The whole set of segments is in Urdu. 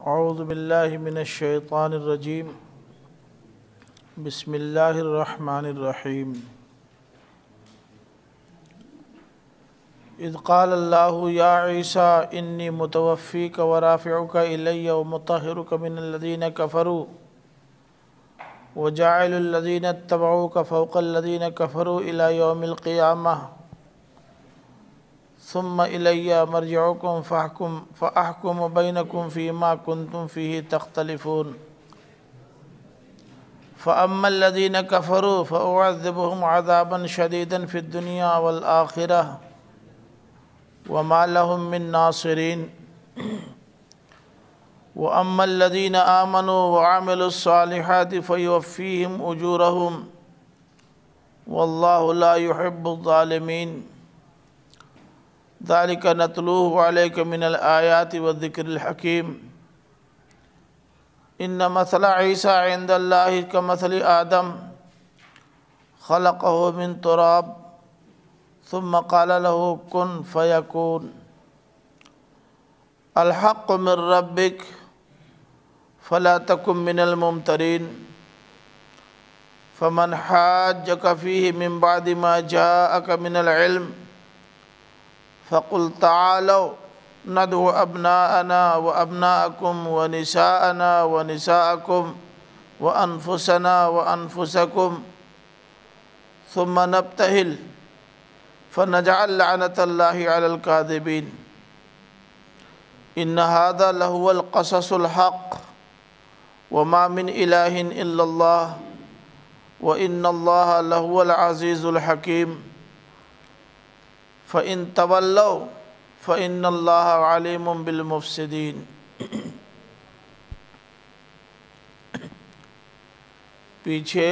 اعوذ باللہ من الشیطان الرجیم بسم اللہ الرحمن الرحیم اذ قال اللہ یا عیسیٰ انی متوفیک ورافعک الی ومطہرک من الذین کفروا وجاعل الذین اتبعوک فوق الذین کفروا الی یوم القیامہ ثم الی مرجعکم فاحکم بینکم فیما کنتم فیہ تختلفون فاما الذین کفروا فاعذبهم عذابا شدیدا فی الدنیا والآخرہ وما لهم من ناصرین واما الذین آمنوا وعملوا الصالحات فیوفیہم اجورہم واللہ لا يحب الظالمین ذالک نتلوہ علیک من الآیات والذکر الحکیم ان مثل عیسیٰ عند اللہ کمثل آدم خلقہ من تراب ثم قال له کن فیکون الحق من ربک فلا تکن من الممترین فمن حاجک فیہ من بعد ما جاءک من العلم فقل تعالوا ندعو ابناءنا وابناءکم ونساءنا ونساءکم وانفسنا وانفسکم ثم نبتہل فنجعل لعنة اللہ علی الکاذبین ان هذا لهو القصص الحق وما من الہ الا اللہ وان اللہ لهو العزیز الحکیم فَإِن تَوَلَّوْا فَإِنَّ اللَّهَ عَلِيمٌ بِالْمُفْسِدِينَ پیچھے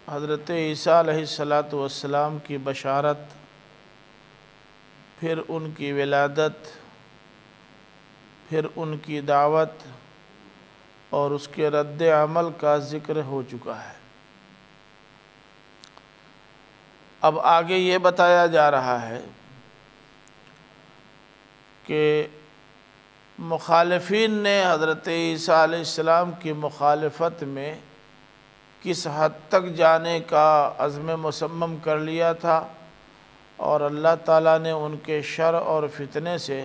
حضرت عیسیٰ علیہ السلام کی بشارت، پھر ان کی ولادت، پھر ان کی دعوت اور اس کے رد عمل کا ذکر ہو چکا ہے۔ اب آگے یہ بتایا جا رہا ہے کہ مخالفین نے حضرت عیسیٰ علیہ السلام کی مخالفت میں کس حد تک جانے کا عزم مصمم کر لیا تھا، اور اللہ تعالیٰ نے ان کے شر اور فتنے سے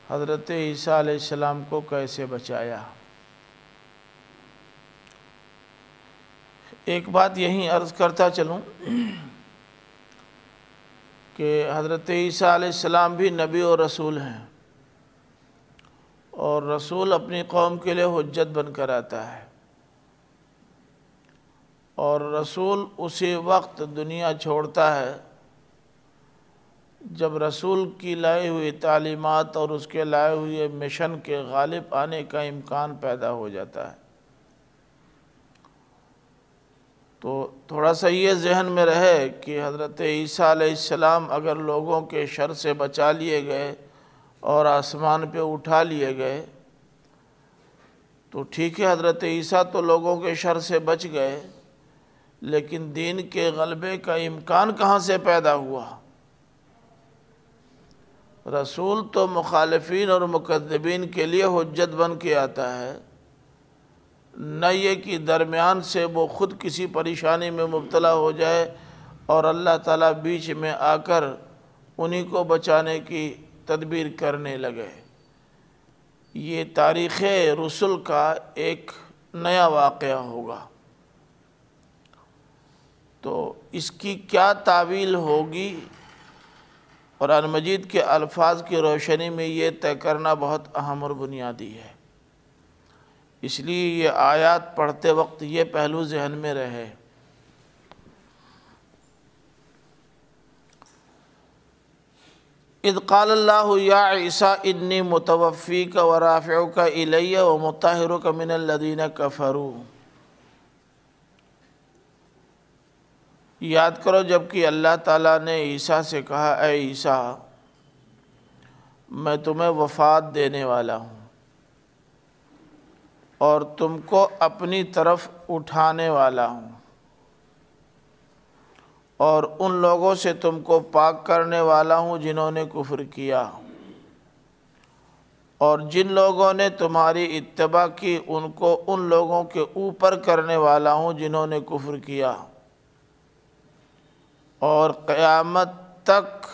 حضرت عیسیٰ علیہ السلام کو کیسے بچایا۔ ایک بات یہیں عرض کرتا چلوں کہ حضرت عیسیٰ علیہ السلام بھی نبی اور رسول ہیں، اور رسول اپنی قوم کے لیے حجت بن کر آتا ہے، اور رسول اسی وقت دنیا چھوڑتا ہے جب رسول کی لائی ہوئی تعلیمات اور اس کے لائے ہوئے مشن کے غالب آنے کا امکان پیدا ہو جاتا ہے۔ تو تھوڑا سا یہ ذہن میں رہے کہ حضرت عیسیٰ علیہ السلام اگر لوگوں کے شر سے بچا لیے گئے اور آسمان پہ اٹھا لیے گئے تو ٹھیک ہے، حضرت عیسیٰ تو لوگوں کے شر سے بچ گئے، لیکن دین کے غلبے کا امکان کہاں سے پیدا ہوا؟ رسول تو مخالفین اور مکذبین کے لیے حجت بن کے آتا ہے، نہ یہ کہ درمیان سے وہ خود کسی پریشانی میں مبتلا ہو جائے اور اللہ تعالیٰ بیچ میں آ کر انہی کو بچانے کی تدبیر کرنے لگے۔ یہ تاریخ رسل کا ایک نیا واقعہ ہوگا، تو اس کی کیا تعویل ہوگی؟ قرآن مجید کے الفاظ کی روشنی میں یہ طے کرنا بہت اہم اور بنیادی ہے، اس لیے یہ آیات پڑھتے وقت یہ پہلو ذہن میں رہے۔ اذ قال اللہ یا عیسیٰ انی متوفیک ورافعک الی ومطہرک من الذین کفروا۔ یاد کرو جب کہ اللہ تعالیٰ نے عیسیٰ سے کہا، اے عیسیٰ میں تمہیں وفات دینے والا ہوں اور تم کو اپنی طرف اٹھانے والا ہوں، اور ان لوگوں سے تم کو پاک کرنے والا ہوں جنہوں نے کفر کیا، اور جن لوگوں نے تمہاری اتباع کی ان کو ان لوگوں کے اوپر کرنے والا ہوں جنہوں نے کفر کیا، اور قیامت تک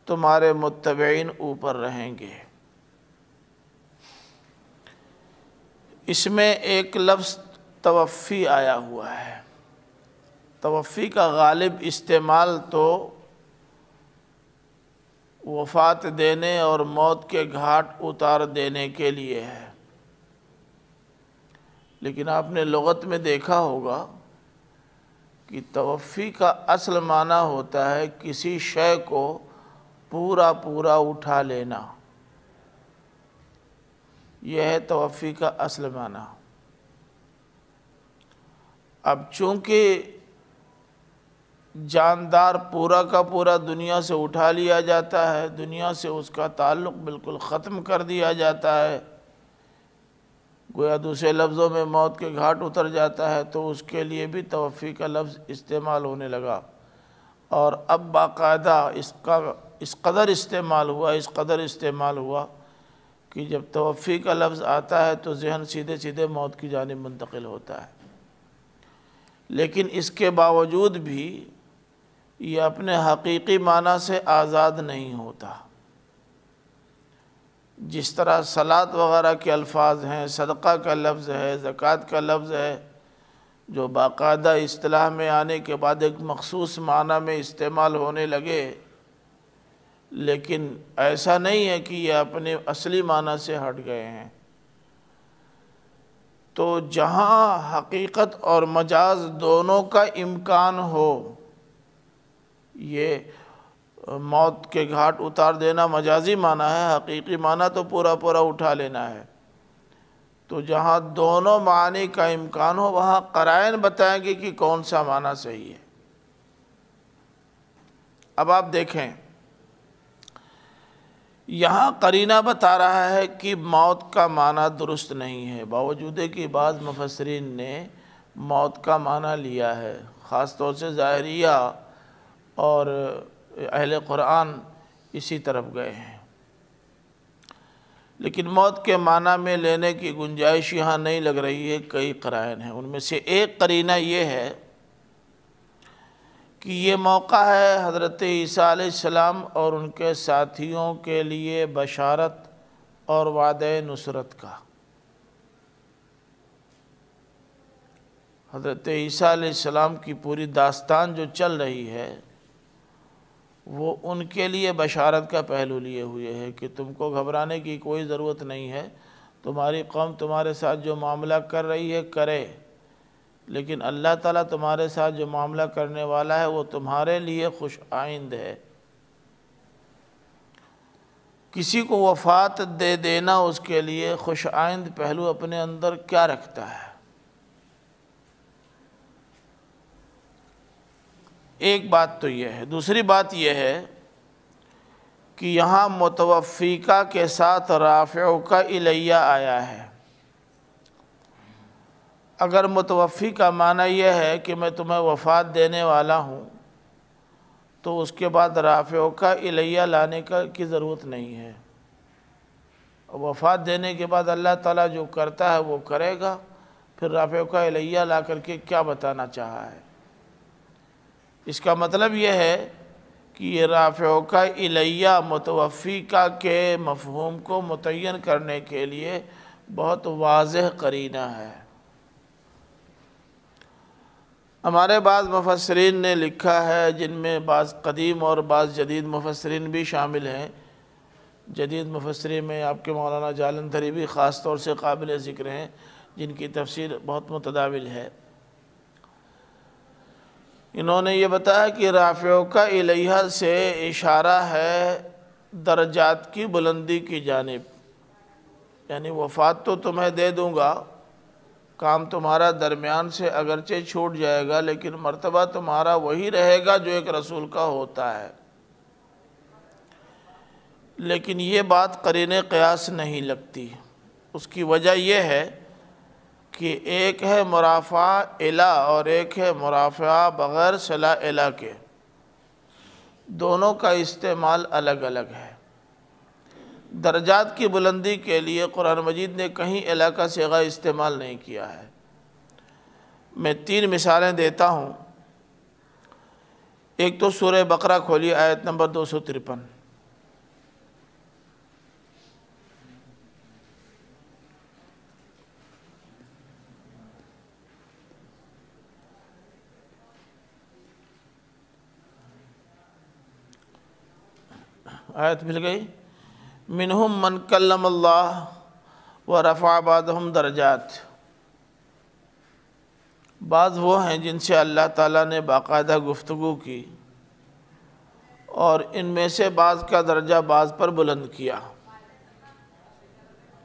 تمہارے متبعین اوپر رہیں گے۔ اس میں ایک لفظ توفی آیا ہوا ہے۔ توفی کا غالب استعمال تو وفات دینے اور موت کے گھاٹ اتار دینے کے لیے ہے، لیکن آپ نے لغت میں دیکھا ہوگا کہ توفی کا اصل معنی ہوتا ہے کسی شے کو پورا پورا اٹھا لینا، یہ ہے توفی کا اصل معنی۔ اب چونکہ جاندار پورا کا پورا دنیا سے اٹھا لیا جاتا ہے، دنیا سے اس کا تعلق بالکل ختم کر دیا جاتا ہے، گویا دوسرے لفظوں میں موت کے گھاٹ اتر جاتا ہے، تو اس کے لیے بھی توفی کا لفظ استعمال ہونے لگا، اور اب باقاعدہ اس قدر استعمال ہوا کہ جب توفی کا لفظ آتا ہے تو ذہن سیدھے سیدھے موت کی جانب منتقل ہوتا ہے۔ لیکن اس کے باوجود بھی یہ اپنے حقیقی معنی سے آزاد نہیں ہوتا۔ جس طرح صلاۃ وغیرہ کے الفاظ ہیں، صدقہ کا لفظ ہے، زکوٰۃ کا لفظ ہے، جو باقاعدہ اصطلاح میں آنے کے بعد ایک مخصوص معنی میں استعمال ہونے لگے، لیکن ایسا نہیں ہے کہ یہ اپنے اصلی معنی سے ہٹ گئے ہیں۔ تو جہاں حقیقت اور مجاز دونوں کا امکان ہو، یہ موت کے گھاٹ اتار دینا مجازی معنی ہے، حقیقی معنی تو پورا پورا اٹھا لینا ہے، تو جہاں دونوں معنی کا امکان ہو وہاں قرائن بتائیں گے کہ کون سا معنی صحیح ہے۔ اب آپ دیکھیں، یہاں قرینہ بتا رہا ہے کہ موت کا معنی درست نہیں ہے، باوجود کہ بعض مفسرین نے موت کا معنی لیا ہے، خاص طور سے ظاہریہ اور اہل قرآن اسی طرف گئے ہیں، لیکن موت کے معنی میں لینے کی گنجائش یہاں نہیں لگ رہی ہے۔ کئی قرائن ہیں، ان میں سے ایک قرینہ یہ ہے کہ یہ موقع ہے حضرت عیسیٰ علیہ السلام اور ان کے ساتھیوں کے لیے بشارت اور وعدہ نصرت کا۔ حضرت عیسیٰ علیہ السلام کی پوری داستان جو چل رہی ہے وہ ان کے لیے بشارت کا پہلو لیے ہوئے ہے کہ تم کو گھبرانے کی کوئی ضرورت نہیں ہے، تمہاری قوم تمہارے ساتھ جو معاملہ کر رہی ہے کرے، لیکن اللہ تعالیٰ تمہارے ساتھ جو معاملہ کرنے والا ہے وہ تمہارے لیے خوش آئند ہے۔ کسی کو وفات دے دینا اس کے لیے خوش آئند پہلو اپنے اندر کیا رکھتا ہے؟ ایک بات تو یہ ہے۔ دوسری بات یہ ہے کہ یہاں متوفیقہ کے ساتھ رافعک الیہ آیا ہے۔ اگر متوفی کا معنی یہ ہے کہ میں تمہیں وفات دینے والا ہوں تو اس کے بعد رافعک الیہ لانے کی ضرورت نہیں ہے۔ وفات دینے کے بعد اللہ تعالیٰ جو کرتا ہے وہ کرے گا، پھر رافعک الیہ لا کر کے کیا بتانا چاہا ہے؟ اس کا مطلب یہ ہے کہ یہ رافعک الیہ متوفیقہ کے مفہوم کو متعین کرنے کے لیے بہت واضح قرینہ ہے۔ ہمارے بعض مفسرین نے لکھا ہے، جن میں بعض قدیم اور بعض جدید مفسرین بھی شامل ہیں۔ جدید مفسرین میں آپ کے مولانا جالندھری بھی خاص طور سے قابل ذکر ہیں، جن کی تفسیر بہت متداول ہے۔ انہوں نے یہ بتایا کہ رافعک الیہ سے اشارہ ہے درجات کی بلندی کی جانب، یعنی وفات تو تمہیں دے دوں گا، کام تمہارا درمیان سے اگرچہ چھوٹ جائے گا لیکن مرتبہ تمہارا وہی رہے گا جو ایک رسول کا ہوتا ہے۔ لیکن یہ بات قرین قیاس نہیں لگتی۔ اس کی وجہ یہ ہے کہ ایک ہے مرافعہ الی اور ایک ہے مرافعہ بغیر صلہ الی کے، دونوں کا استعمال الگ الگ ہے۔ درجات کی بلندی کے لیے قرآن مجید نے کہیں علاقہ صیغہ استعمال نہیں کیا ہے۔ میں 3 مثالیں دیتا ہوں۔ ایک تو سورہ بقرہ کھولیے، آیت نمبر 253۔ آیت مل گئی؟ منہم من کلم اللہ ورفع بعضهم درجات۔ بعض وہ ہیں جن سے اللہ تعالیٰ نے باقاعدہ گفتگو کی اور ان میں سے بعض کا درجہ بعض پر بلند کیا۔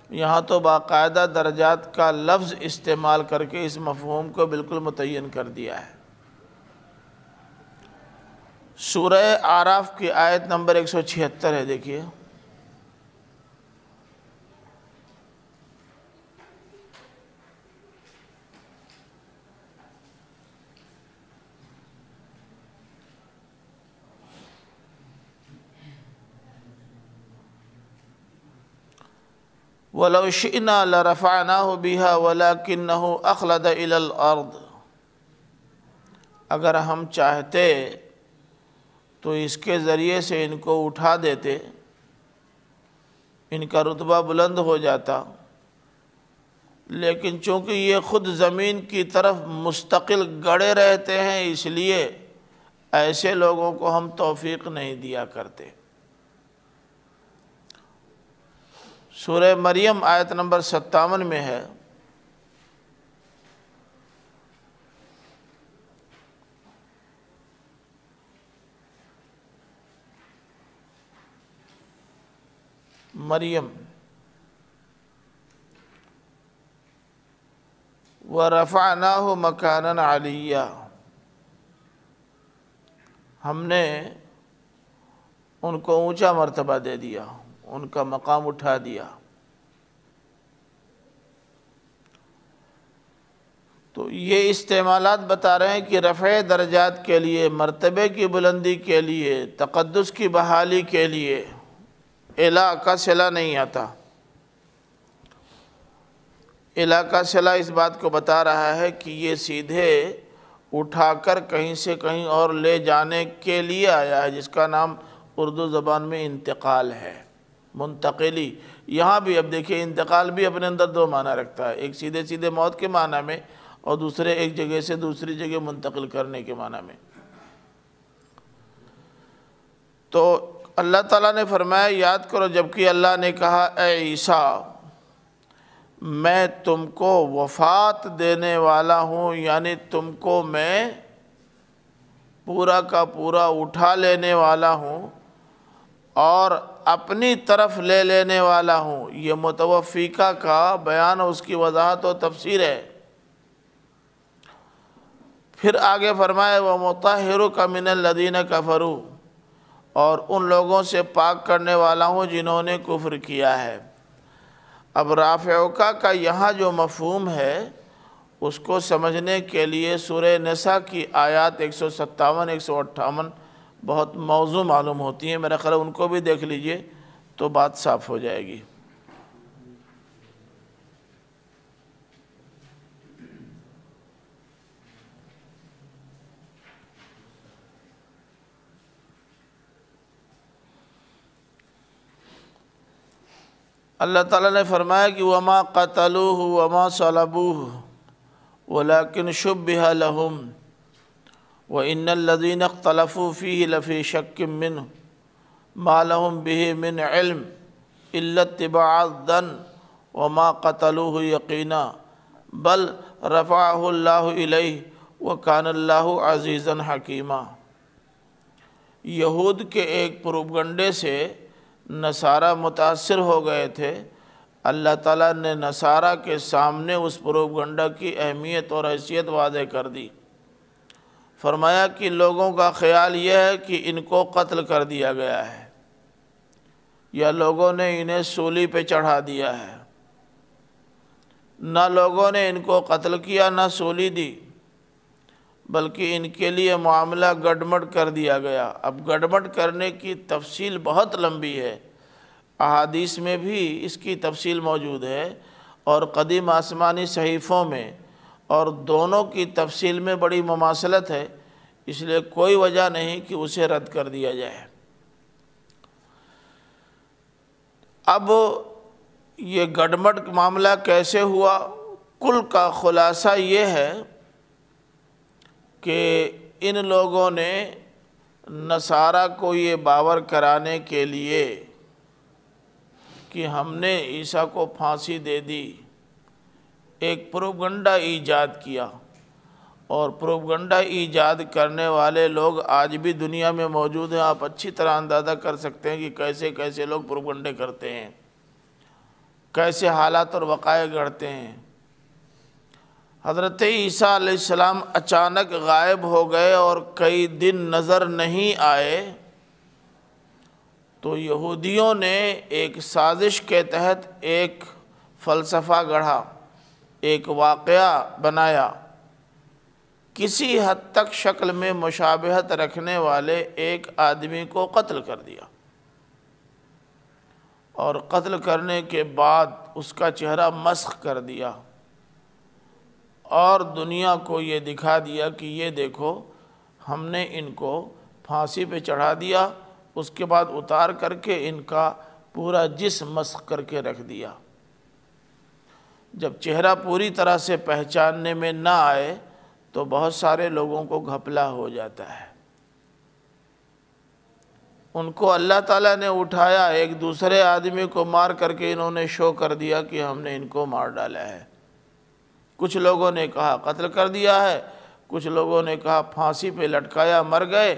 یہاں تو باقاعدہ درجات کا لفظ استعمال کر کے اس مفہوم کو بالکل متعین کر دیا ہے۔ سورہ اعراف کی آیت نمبر 176 ہے، دیکھیے۔ وَلَوْ شِئْنَا لَرَفَعْنَاهُ بِهَا وَلَكِنَّهُ أَخْلَدَ إِلَى الْأَرْضِ۔ اگر ہم چاہتے تو اس کے ذریعے سے ان کو اٹھا دیتے، ان کا رتبہ بلند ہو جاتا، لیکن چونکہ یہ خود زمین کی طرف مستقل گڑے رہتے ہیں، اس لیے ایسے لوگوں کو ہم توفیق نہیں دیا کرتے۔ سورہ مریم آیت نمبر 57 میں ہے، مریم وَرَفَعْنَاهُ مَكَانًا عَلِيًّا، ہم نے ان کو اونچا مرتبہ دے دیا، ان کا مقام اٹھا دیا۔ تو یہ استعمالات بتا رہے ہیں کہ رفع درجات کے لیے، مرتبے کی بلندی کے لیے، تقدس کی بحالی کے لیے الہ کا صلہ نہیں آتا۔ الہ کا صلہ اس بات کو بتا رہا ہے کہ یہ سیدھے اٹھا کر کہیں سے کہیں اور لے جانے کے لیے آیا ہے، جس کا نام اردو زبان میں انتقال ہے، منتقلی۔ یہاں بھی اب دیکھیں، انتقال بھی اپنے اندر 2 معنی رکھتا ہے، ایک سیدھے سیدھے موت کے معنی میں، اور دوسرے ایک جگہ سے دوسری جگہ منتقل کرنے کے معنی میں۔ تو اللہ تعالیٰ نے فرمایا، یاد کرو جبکہ اللہ نے کہا اے عیسیٰ میں تم کو وفات دینے والا ہوں، یعنی تم کو میں پورا کا پورا اٹھا لینے والا ہوں اور اپنی طرف لے لینے والا ہوں۔ یہ متوفیقہ کا بیان، اس کی وضاحت و تفسیر ہے۔ پھر آگے فرمائے وَمُطَهِّرُكَ مِنَ الَّذِينَ كَفَرُوا، اور ان لوگوں سے پاک کرنے والا ہوں جنہوں نے کفر کیا ہے۔ اب رافعوکا کا یہاں جو مفہوم ہے اس کو سمجھنے کے لیے سورہ نساء کی آیات 157 158 بہت موضوع معلوم ہوتی ہیں، میرا خیال ان کو بھی دیکھ لیجئے تو بات صاف ہو جائے گی۔ اللہ تعالیٰ نے فرمایا کہ وَمَا قَتَلُوهُ وَمَا صَلَبُوهُ وَلَكِنْ شُبِّهَ لَهُمْ وَإِنَّ الَّذِينَ اخْتَلَفُوا فِيهِ لَفِي شَكٍّ مِّنْهُ مَا لَهُمْ بِهِ مِنْ عِلْمٍ إِلَّا اتِّبَاعَ الظَّنِّ وَمَا قَتَلُوهُ يَقِينًا بَلْ رَفَعَهُ اللَّهُ إِلَيْهِ وَكَانَ اللَّهُ عَزِيزًا حَكِيمًا۔ یہود کے ایک پروپگنڈے سے نصارہ متاثر ہو گئے تھے، اللہ تعالیٰ نے نصارہ کے سامنے اس پروپگنڈہ کی اہمیت اور حیثیت واضح کر دی۔ فرمایا کہ لوگوں کا خیال یہ ہے کہ ان کو قتل کر دیا گیا ہے، یا لوگوں نے انہیں سولی پہ چڑھا دیا ہے۔ نہ لوگوں نے ان کو قتل کیا نہ سولی دی، بلکہ ان کے لیے معاملہ گڈمڈ کر دیا گیا۔ اب گڈمڈ کرنے کی تفصیل بہت لمبی ہے، احادیث میں بھی اس کی تفصیل موجود ہے اور قدیم آسمانی صحیفوں میں، اور دونوں کی تفصیل میں بڑی مماثلت ہے، اس لیے کوئی وجہ نہیں کہ اسے رد کر دیا جائے۔ اب یہ گڑبڑ معاملہ کیسے ہوا؟ کل کا خلاصہ یہ ہے کہ ان لوگوں نے نصارہ کو یہ باور کرانے کے لیے کہ ہم نے عیسیٰ کو پھانسی دے دی، ایک پروپگنڈا ایجاد کیا، اور پروپگنڈا ایجاد کرنے والے لوگ آج بھی دنیا میں موجود ہیں۔ آپ اچھی طرح اندازہ کر سکتے ہیں کہ کیسے کیسے لوگ پروپگنڈے کرتے ہیں، کیسے حالات اور وقائع گھڑتے ہیں۔ حضرت عیسیٰ علیہ السلام اچانک غائب ہو گئے اور کئی دن نظر نہیں آئے، تو یہودیوں نے ایک سازش کے تحت ایک فلسفہ گڑھا، ایک واقعہ بنایا، کسی حد تک شکل میں مشابہت رکھنے والے ایک آدمی کو قتل کر دیا، اور قتل کرنے کے بعد اس کا چہرہ مسخ کر دیا، اور دنیا کو یہ دکھا دیا کہ یہ دیکھو ہم نے ان کو پھانسی پہ چڑھا دیا، اس کے بعد اتار کر کے ان کا پورا جسم مسخ کر کے رکھ دیا۔ جب چہرہ پوری طرح سے پہچاننے میں نہ آئے تو بہت سارے لوگوں کو گھپلا ہو جاتا ہے۔ ان کو اللہ تعالیٰ نے اٹھایا، ایک دوسرے آدمی کو مار کر کے انہوں نے شو کر دیا کہ ہم نے ان کو مار ڈالا ہے۔ کچھ لوگوں نے کہا قتل کر دیا ہے، کچھ لوگوں نے کہا پھانسی پہ لٹکایا مر گئے،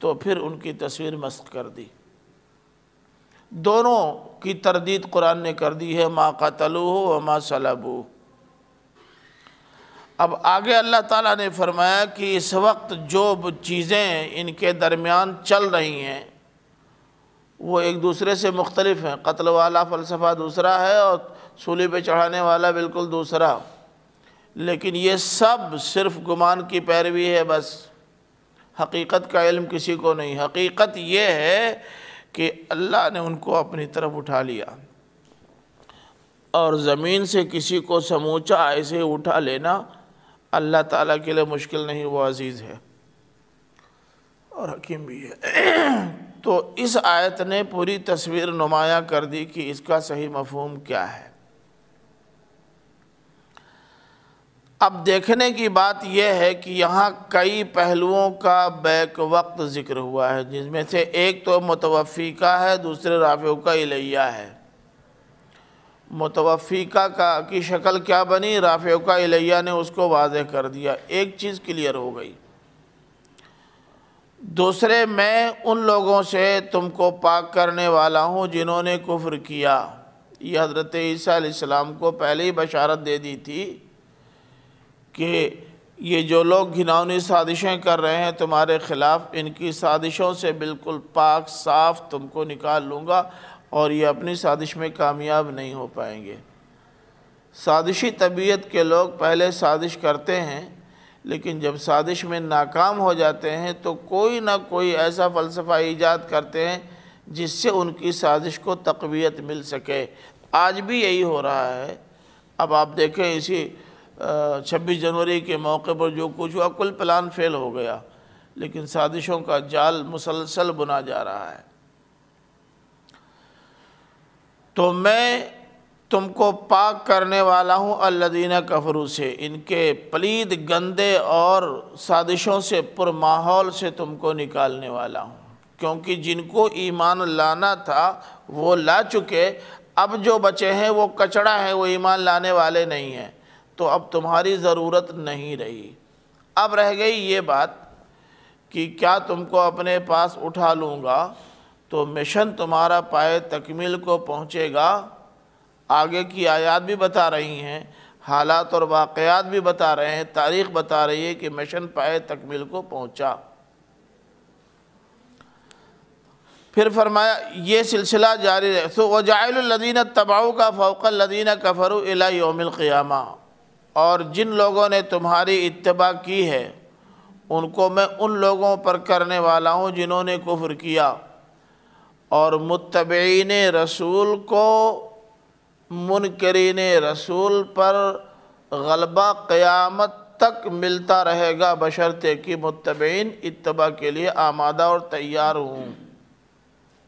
تو پھر ان کی تصویر مسخ کر دی۔ دونوں کی تردید قرآن نے کر دی ہے، ما قتلوہ وما صلبوہ۔ اب آگے اللہ تعالیٰ نے فرمایا کہ اس وقت جو چیزیں ان کے درمیان چل رہی ہیں وہ ایک دوسرے سے مختلف ہیں۔ قتل والا فلسفہ دوسرا ہے اور سولی پہ چڑھانے والا بالکل دوسرا، لیکن یہ سب صرف گمان کی پیروی ہے، بس حقیقت کا علم کسی کو نہیں۔ حقیقت یہ ہے کہ اللہ نے ان کو اپنی طرف اٹھا لیا، اور زمین سے کسی کو سموچا ایسے اٹھا لینا اللہ تعالیٰ کے لیے مشکل نہیں، وہ عزیز ہے اور حکیم بھی ہے۔ تو اس آیت نے پوری تصویر نمایاں کر دی کہ اس کا صحیح مفہوم کیا ہے۔ اب دیکھنے کی بات یہ ہے کہ یہاں کئی پہلوؤں کا بیک وقت ذکر ہوا ہے، جس میں سے ایک تو متوفی کا ہے، دوسرے رافع کا الیہ ہے۔ متوفی کا کی شکل کیا بنی، رافع کا الیہ نے اس کو واضح کر دیا، ایک چیز کلیئر ہو گئی۔ دوسرے، میں ان لوگوں سے تم کو پاک کرنے والا ہوں جنہوں نے کفر کیا۔ یہ حضرت عیسیٰ علیہ السلام کو پہلے ہی بشارت دے دی تھی کہ یہ جو لوگ گھناؤنی سازشیں کر رہے ہیں تمہارے خلاف، ان کی سازشوں سے بالکل پاک صاف تم کو نکال لوں گا، اور یہ اپنی سازش میں کامیاب نہیں ہو پائیں گے۔ سازشی طبیعت کے لوگ پہلے سازش کرتے ہیں، لیکن جب سازش میں ناکام ہو جاتے ہیں تو کوئی نہ کوئی ایسا فلسفہ ایجاد کرتے ہیں جس سے ان کی سازش کو تقویت مل سکے۔ آج بھی یہی ہو رہا ہے۔ اب آپ دیکھیں اسی 26 جنوری کے موقع پر جو کچھ ہوا، کل پلان فیل ہو گیا، لیکن سازشوں کا جال مسلسل بنا جا رہا ہے۔ تو میں تم کو پاک کرنے والا ہوں الذین کفروا سے، ان کے پلید گندے اور سازشوں سے، پر ماحول سے تم کو نکالنے والا ہوں، کیونکہ جن کو ایمان لانا تھا وہ لا چکے، اب جو بچے ہیں وہ کچڑا ہیں، وہ ایمان لانے والے نہیں ہیں، تو اب تمہاری ضرورت نہیں رہی۔ اب رہ گئی یہ بات کہ کیا تم کو اپنے پاس اٹھا لوں گا تو مشن تمہارا پائے تکمیل کو پہنچے گا۔ آگے کی آیات بھی بتا رہی ہیں، حالات اور واقعات بھی بتا رہے ہیں، تاریخ بتا رہی ہے کہ مشن پائے تکمیل کو پہنچا۔ پھر فرمایا یہ سلسلہ جاری رہے۔ وَجَعِلُ الَّذِينَ اتَّبَعُوكَ فَوْقَ الَّذِينَ كَفَرُوا إِلَى يَوْمِ الْقِيَامَةِ، اور جن لوگوں نے تمہاری اتباع کی ہے ان کو میں ان لوگوں پر کرنے والا ہوں جنہوں نے کفر کیا، اور متبعین رسول کو منکرین رسول پر غلبہ قیامت تک ملتا رہے گا، بشرطے کہ متبعین اتباع کے لیے آمادہ اور تیار ہوں۔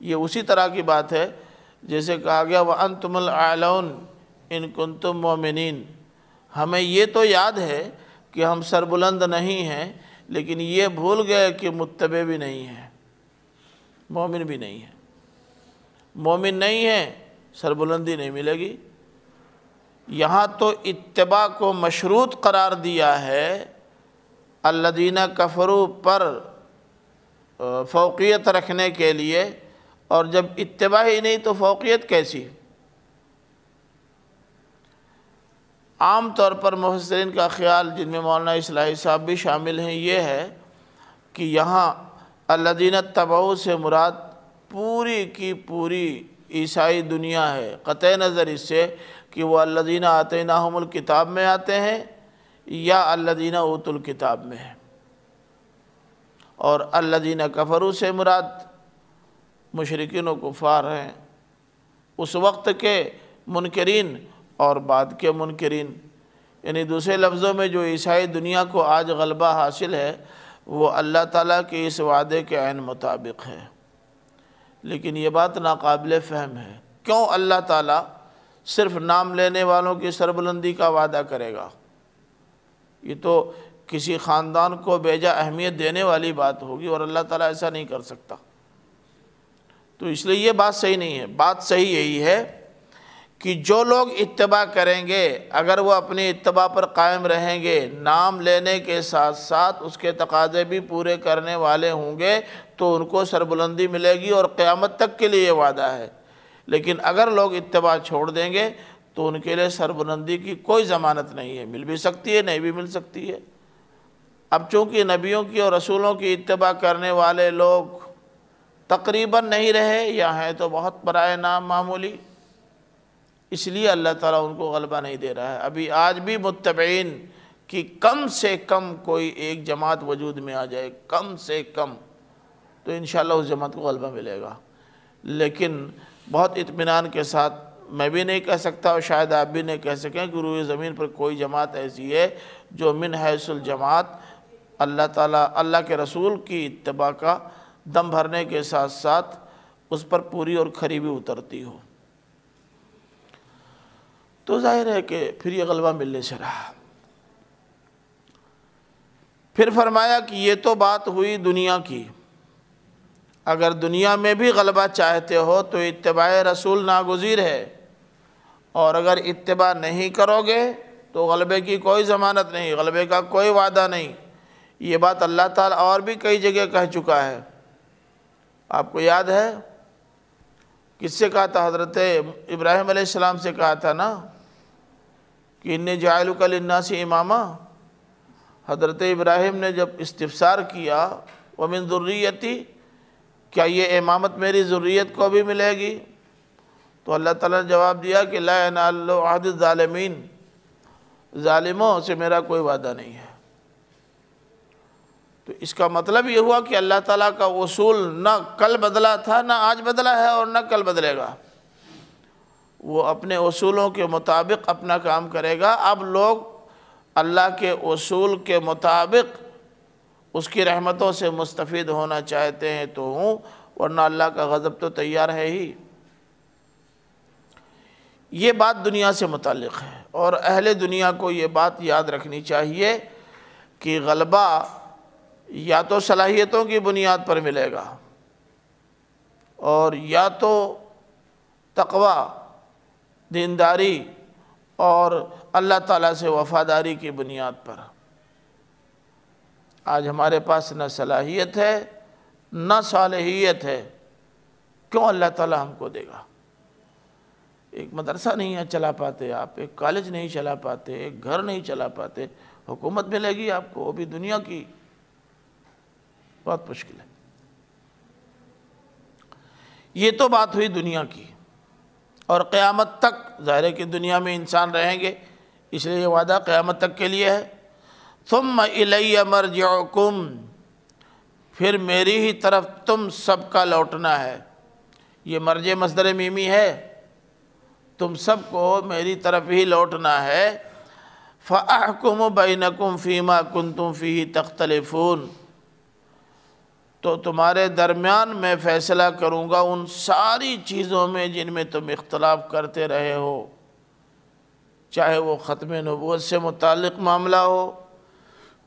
یہ اسی طرح کی بات ہے جیسے کہا گیا وَأَنْتُمُ الْأَعْلَوْنَ إِن كُنتُم مُؤْمِنِينَ۔ ہمیں یہ تو یاد ہے کہ ہم سربلند نہیں ہیں، لیکن یہ بھول گئے کہ متبع بھی نہیں ہیں، مومن بھی نہیں ہے۔ مومن نہیں ہے، سربلندی نہیں ملے گی۔ یہاں تو اتباع کو مشروط قرار دیا ہے الذین کفروا پر فوقیت رکھنے کے لیے، اور جب اتباع ہی نہیں تو فوقیت کیسی؟ عام طور پر مفسرین کا خیال، جن میں مولانا اصلاحی صاحب بھی شامل ہیں، یہ ہے کہ یہاں الذین اتبعوا سے مراد پوری کی پوری عیسائی دنیا ہے، قطع نظر اس سے کہ وہ الذین آتیناہم الکتاب میں آتے ہیں یا الذین اوتوا الکتاب میں ہیں۔ اور الذین کفروا سے مراد مشرکین و کفار ہیں، اس وقت کے منکرین اور بعد کے منکرین۔ یعنی دوسرے لفظوں میں جو عیسائی دنیا کو آج غلبہ حاصل ہے وہ اللہ تعالیٰ کے اس وعدے کے عین مطابق ہے، لیکن یہ بات ناقابل فہم ہے۔ کیوں اللہ تعالیٰ صرف نام لینے والوں کی سربلندی کا وعدہ کرے گا؟ یہ تو کسی خاندان کو بیجا اہمیت دینے والی بات ہوگی، اور اللہ تعالیٰ ایسا نہیں کر سکتا۔ تو اس لیے یہ بات صحیح نہیں ہے۔ بات صحیح یہی ہے کہ جو لوگ اتباع کریں گے، اگر وہ اپنی اتباع پر قائم رہیں گے، نام لینے کے ساتھ ساتھ اس کے تقاضے بھی پورے کرنے والے ہوں گے، تو ان کو سربلندی ملے گی، اور قیامت تک کے لیے یہ وعدہ ہے۔ لیکن اگر لوگ اتباع چھوڑ دیں گے تو ان کے لیے سربلندی کی کوئی ضمانت نہیں ہے، مل بھی سکتی ہے، نہیں بھی مل سکتی ہے۔ اب چونکہ نبیوں کی اور رسولوں کی اتباع کرنے والے لوگ تقریباً نہیں رہے، یا ہیں تو بہت برائے نام معمولی، اس لیے اللہ تعالیٰ ان کو غلبہ نہیں دے رہا ہے۔ ابھی آج بھی متبعین کی کم سے کم کوئی ایک جماعت وجود میں آ جائے، کم سے کم، تو انشاءاللہ اس جماعت کو غلبہ ملے گا۔ لیکن بہت اطمینان کے ساتھ میں بھی نہیں کہہ سکتا، اور شاید آپ بھی نہیں کہہ سکیں کہ روئے زمین پر کوئی جماعت ایسی ہے جو من حیث الجماعت اللہ تعالیٰ، اللہ کے رسول کی اتباع کا دم بھرنے کے ساتھ ساتھ اس پر پوری اور کھری بھی اترتی ہو۔ تو ظاہر ہے کہ پھر یہ غلبہ ملنے سے رہا۔ پھر فرمایا کہ یہ تو بات ہوئی دنیا کی، اگر دنیا میں بھی غلبہ چاہتے ہو تو اتباع رسول ناگزیر ہے، اور اگر اتباع نہیں کرو گے تو غلبے کی کوئی ضمانت نہیں، غلبے کا کوئی وعدہ نہیں۔ یہ بات اللہ تعالیٰ اور بھی کئی جگہ کہہ چکا ہے۔ آپ کو یاد ہے کس سے کہا تھا؟ حضرت ابراہیم علیہ السلام سے کہا تھا نا کہ انی جاعلک للناس اماما۔ حضرت ابراہیم نے جب استفسار کیا ومن ذریتی، کیا یہ امامت میری ذریت کو بھی ملے گی؟ تو اللہ تعالیٰ نے جواب دیا کہ لا ینال عہد الظالمین، ظالموں سے میرا کوئی وعدہ نہیں ہے۔ تو اس کا مطلب یہ ہوا کہ اللہ تعالیٰ کا اصول نہ کل بدلا تھا، نہ آج بدلا ہے، اور نہ کل بدلے گا۔ وہ اپنے اصولوں کے مطابق اپنا کام کرے گا۔ اب لوگ اللہ کے اصول کے مطابق اس کی رحمتوں سے مستفید ہونا چاہتے ہیں تو ہوں، ورنہ اللہ کا غضب تو تیار ہے ہی۔ یہ بات دنیا سے متعلق ہے، اور اہل دنیا کو یہ بات یاد رکھنی چاہیے کہ غلبہ یا تو صلاحیتوں کی بنیاد پر ملے گا، اور یا تو تقوی، دینداری اور اللہ تعالیٰ سے وفاداری کی بنیاد پر۔ آج ہمارے پاس نہ صلاحیت ہے نہ صالحیت ہے، کیوں اللہ تعالیٰ ہم کو دے گا؟ ایک مدرسہ نہیں چلا پاتے آپ، ایک کالج نہیں چلا پاتے، ایک گھر نہیں چلا پاتے، حکومت ملے گی آپ کو، وہ بھی دنیا کی، بہت مشکل ہے۔ یہ تو بات ہوئی دنیا کی، اور قیامت تک ظاہر ہے کہ دنیا میں انسان رہیں گے، اس لیے یہ وعدہ قیامت تک کے لیے ہے۔ ثم الی مرجعکم، پھر میری ہی طرف تم سب کا لوٹنا ہے۔ یہ مرجع مصدر میمی ہے، تم سب کو میری طرف ہی لوٹنا ہے۔ فَأَحْكُمُ بَيْنَكُمْ فِي مَا كُنْتُمْ فِيهِ تَخْتَلِفُونَ، تو تمہارے درمیان میں فیصلہ کروں گا ان ساری چیزوں میں جن میں تم اختلاف کرتے رہے ہو، چاہے وہ ختم نبوت سے متعلق معاملہ ہو،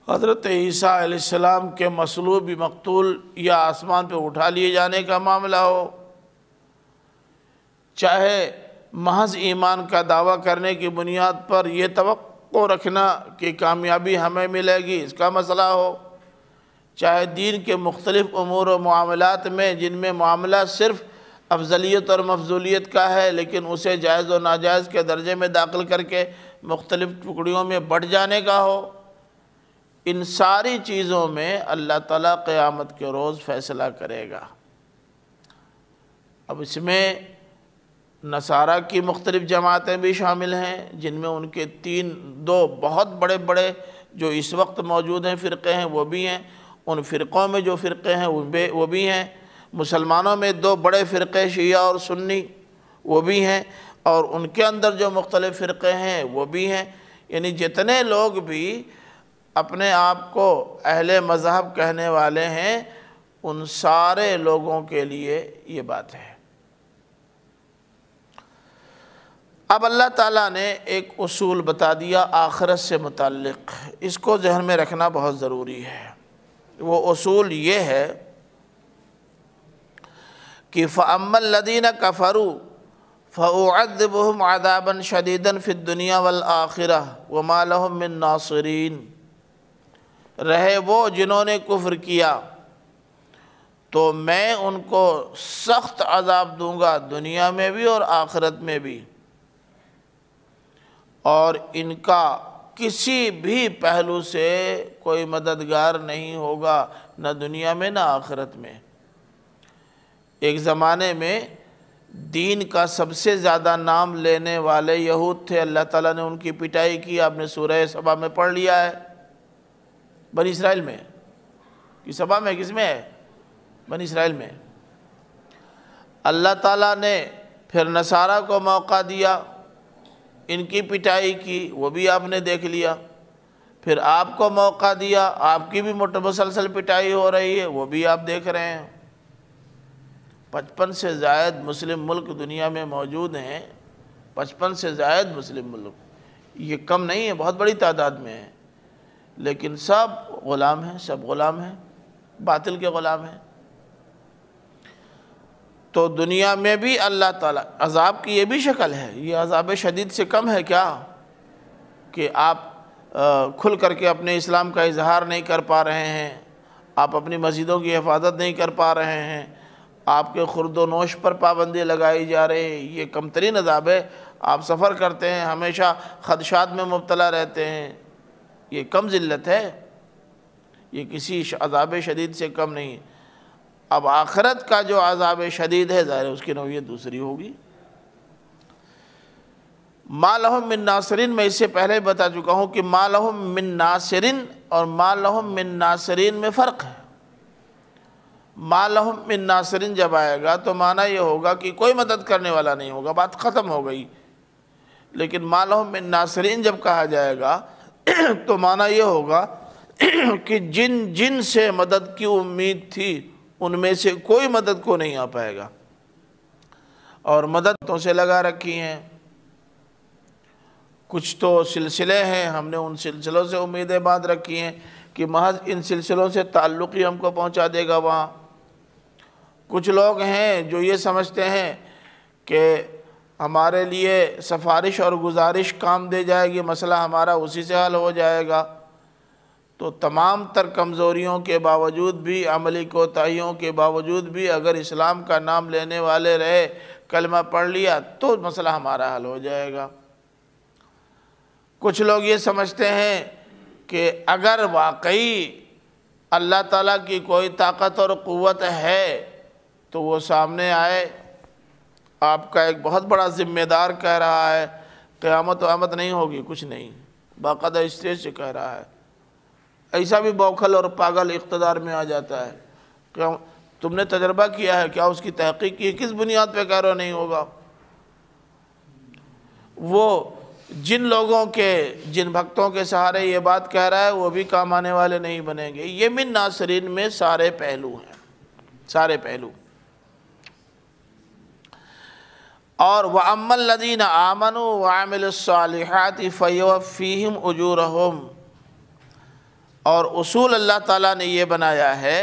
حضرت عیسیٰ علیہ السلام کے مصلوب مقتول یا آسمان پہ اٹھا لیے جانے کا معاملہ ہو، چاہے محض ایمان کا دعویٰ کرنے کی بنیاد پر یہ توقع رکھنا کہ کامیابی ہمیں ملے گی اس کا مسئلہ ہو، چاہے دین کے مختلف امور و معاملات میں جن میں معاملہ صرف افضلیت اور مفضولیت کا ہے لیکن اسے جائز و ناجائز کے درجے میں داخل کر کے مختلف ٹکڑیوں میں بٹ جانے کا ہو، ان ساری چیزوں میں اللہ تعالیٰ قیامت کے روز فیصلہ کرے گا۔ اب اس میں نصارہ کی مختلف جماعتیں بھی شامل ہیں جن میں ان کے دو بہت بڑے بڑے جو اس وقت موجود ہیں فرقے ہیں وہ بھی ہیں، ان فرقوں میں جو فرقے ہیں وہ بھی ہیں، مسلمانوں میں دو بڑے فرقے شیعہ اور سنی وہ بھی ہیں، اور ان کے اندر جو مختلف فرقے ہیں وہ بھی ہیں، یعنی جتنے لوگ بھی اپنے آپ کو اہل مذہب کہنے والے ہیں ان سارے لوگوں کے لیے یہ بات ہے۔ اب اللہ تعالیٰ نے ایک اصول بتا دیا آخرت سے متعلق، اس کو ذہن میں رکھنا بہت ضروری ہے۔ وہ اصول یہ ہے کہ فَأَمَّا الَّذِينَ كَفَرُوا فَأُعَذِّبُهُمْ عَذَابًا شَدِيدًا فِي الدُّنْيَا وَالْآخِرَةِ وَمَا لَهُم مِّن نَاصِرِينَ، رہے وہ جنہوں نے کفر کیا تو میں ان کو سخت عذاب دوں گا دنیا میں بھی اور آخرت میں بھی، اور ان کا کسی بھی پہلو سے کوئی مددگار نہیں ہوگا، نہ دنیا میں نہ آخرت میں۔ ایک زمانے میں دین کا سب سے زیادہ نام لینے والے یہود تھے، اللہ تعالیٰ نے ان کی پٹائی کی، آپ نے سورہ سبا میں پڑھ لیا ہے، بنی اسرائیل میں، کہ سبا میں کس میں ہے؟ بنی اسرائیل میں۔ اللہ تعالیٰ نے پھر نصارہ کو موقع دیا، ان کی پٹائی کی، وہ بھی آپ نے دیکھ لیا، پھر آپ کو موقع دیا، آپ کی بھی مسلسل پٹائی ہو رہی ہے، وہ بھی آپ دیکھ رہے ہیں۔ 55 سے زائد مسلم ملک دنیا میں موجود ہیں، 55 سے زائد مسلم ملک، یہ کم نہیں ہے، بہت بڑی تعداد میں ہے، لیکن سب غلام ہیں، سب غلام ہیں، باطل کے غلام ہیں۔ تو دنیا میں بھی اللہ تعالیٰ عذاب کی یہ بھی شکل ہے، یہ عذاب شدید سے کم ہے کیا کہ آپ کھل کر کے اپنے اسلام کا اظہار نہیں کر پا رہے ہیں، آپ اپنی مسجدوں کی حفاظت نہیں کر پا رہے ہیں، آپ کے خورد و نوش پر پابندی لگائی جا رہی ہے، یہ کم ترین عذاب ہے۔ آپ سفر کرتے ہیں، ہمیشہ خدشات میں مبتلا رہتے ہیں، یہ کم ذلت ہے، یہ کسی عذاب شدید سے کم نہیں ہے۔ اب آخرت کا جو عذاب شدید ہے ظاہر ہے اس کی نوعیت دوسری ہوگی۔ مَا لَهُم مِّن نَاصِرِينَ، میں اس سے پہلے بتا چکا ہوں کہ مَا لَهُم مِّن نَاصِرٍ اور مَا لَهُم مِّن نَاصِرِينَ میں فرق ہے۔ مَا لَهُم مِّن نَاصِرٍ جب آئے گا تو معنی یہ ہوگا کہ کوئی مدد کرنے والا نہیں ہوگا، بات ختم ہو گئی، لیکن مَا لَهُم مِّن نَاصِرِينَ جب کہا جائے گا تو معنی یہ ہوگا کہ جن سے مدد کی امید تھی ان میں سے کوئی مدد کو نہیں آ پائے گا، اور مددوں سے لگا رکھی ہیں، کچھ تو سلسلے ہیں، ہم نے ان سلسلوں سے امیدیں باندھ رکھی ہیں کہ محض ان سلسلوں سے تعلق ہی ہم کو پہنچا دے گا وہاں۔ کچھ لوگ ہیں جو یہ سمجھتے ہیں کہ ہمارے لیے سفارش اور گزارش کام دے جائے گی، مسئلہ ہمارا اسی سے حل ہو جائے گا۔ تو تمام تر کمزوریوں کے باوجود بھی، عملی کوتاہیوں کے باوجود بھی اگر اسلام کا نام لینے والے رہے، کلمہ پڑھ لیا تو مسئلہ ہمارا حل ہو جائے گا۔ کچھ لوگ یہ سمجھتے ہیں کہ اگر واقعی اللہ تعالیٰ کی کوئی طاقت اور قوت ہے تو وہ سامنے آئے، آپ کا ایک بہت بڑا ذمہ دار کہہ رہا ہے قیامت و آمد نہیں ہوگی، کچھ نہیں، باقاعدہ اسٹیج سے کہہ رہا ہے، ایسا بھی بوکھل اور پاگل اقتدار میں آ جاتا ہے کہ تم نے تجربہ کیا ہے؟ کیا اس کی تحقیق کی؟ کس بنیاد پہ کہہ رہے ہو نہیں ہوگا؟ وہ جن لوگوں کے، جن بھکتوں کے سہارے یہ بات کہہ رہا ہے وہ بھی کام آنے والے نہیں بنیں گے۔ یہ من ناصرین میں سارے پہلو ہیں، سارے پہلو۔ اور وَأَمَّا الَّذِينَ آمَنُوا وَعَمِلُوا الصَّالِحَاتِ فَيُوَفِّيهِمْ أُجُورَهُمْ، اور اصول اللہ تعالیٰ نے یہ بنایا ہے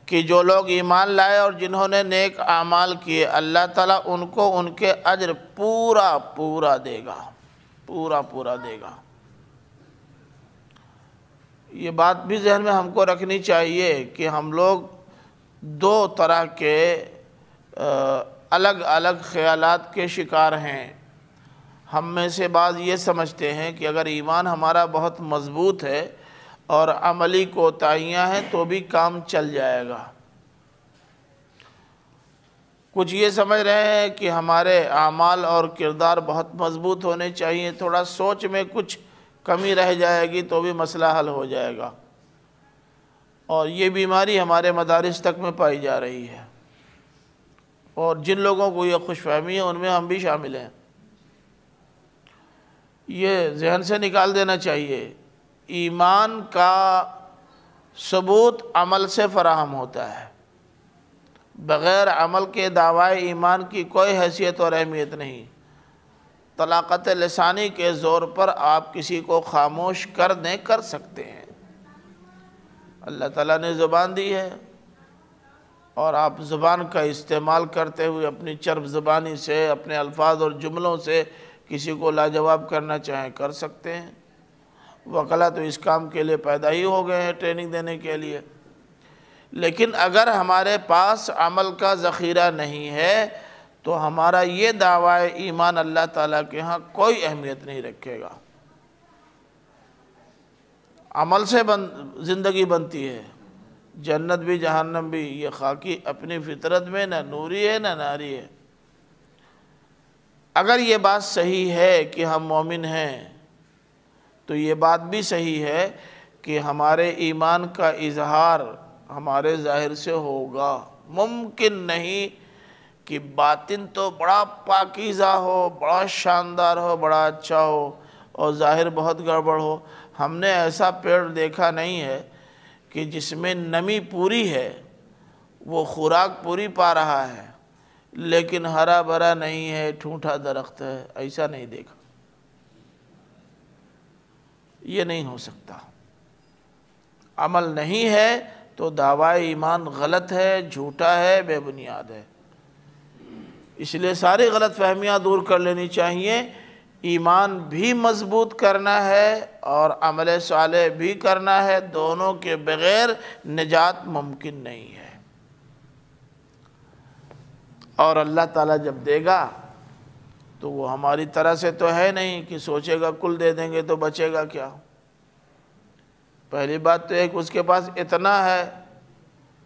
کہ جو لوگ ایمان لائے اور جنہوں نے نیک اعمال کیے، اللہ تعالیٰ ان کو ان کے اجر پورا پورا دے گا، پورا پورا دے گا۔ یہ بات بھی ذہن میں ہم کو رکھنی چاہیے کہ ہم لوگ دو طرح کے الگ الگ خیالات کے شکار ہیں۔ ہم میں سے بعض یہ سمجھتے ہیں کہ اگر ایمان ہمارا بہت مضبوط ہے اور عملی کوتاہیاں ہیں تو بھی کام چل جائے گا۔ کچھ یہ سمجھ رہے ہیں کہ ہمارے اعمال اور کردار بہت مضبوط ہونے چاہیے، تھوڑا سوچ میں کچھ کمی رہ جائے گی تو بھی مسئلہ حل ہو جائے گا، اور یہ بیماری ہمارے مدارس تک میں پائی جا رہی ہے، اور جن لوگوں کو یہ خوش فہمی ہے ان میں ہم بھی شامل ہیں۔ یہ ذہن سے نکال دینا چاہیے۔ ایمان کا ثبوت عمل سے فراہم ہوتا ہے، بغیر عمل کے دعوی ایمان کی کوئی حیثیت اور اہمیت نہیں۔ طلاقت لسانی کے زور پر آپ کسی کو خاموش کر دیں، کر سکتے ہیں۔ اللہ تعالیٰ نے زبان دی ہے، اور آپ زبان کا استعمال کرتے ہوئے اپنی چرب زبانی سے، اپنے الفاظ اور جملوں سے کسی کو لاجواب کرنا چاہیں کر سکتے ہیں۔ وکلا تو اس کام کے لیے پیدا ہی ہو گئے ہیں، ٹریننگ دینے کے لیے۔ لیکن اگر ہمارے پاس عمل کا ذخیرہ نہیں ہے تو ہمارا یہ دعوی ایمان اللہ تعالیٰ کے ہاں کوئی اہمیت نہیں رکھے گا۔ عمل سے زندگی بنتی ہے، جنت بھی جہنم بھی۔ یہ خاکی اپنی فطرت میں نہ نوری ہے نہ ناری ہے۔ اگر یہ بات صحیح ہے کہ ہم مومن ہیں تو یہ بات بھی صحیح ہے کہ ہمارے ایمان کا اظہار ہمارے ظاہر سے ہوگا۔ ممکن نہیں کہ باطن تو بڑا پاکیزہ ہو، بڑا شاندار ہو، بڑا اچھا ہو، اور ظاہر بہت گڑبڑ ہو۔ ہم نے ایسا پیڑ دیکھا نہیں ہے کہ جس میں نمی پوری ہے، وہ خوراک پوری پا رہا ہے، لیکن ہرا بھرا نہیں ہے، ٹھونٹا درخت ہے۔ ایسا نہیں دیکھا، یہ نہیں ہو سکتا۔ عمل نہیں ہے تو دعوی ایمان غلط ہے، جھوٹا ہے، بے بنیاد ہے۔ اس لیے ساری غلط فہمیاں دور کر لینی چاہیے۔ ایمان بھی مضبوط کرنا ہے اور عمل صالح بھی کرنا ہے، دونوں کے بغیر نجات ممکن نہیں ہے۔ اور اللہ تعالیٰ جب دے گا تو وہ ہماری طرح سے تو ہے نہیں کہ سوچے گا کل دے دیں گے تو بچے گا کیا۔ پہلی بات تو ایک اس کے پاس اتنا ہے،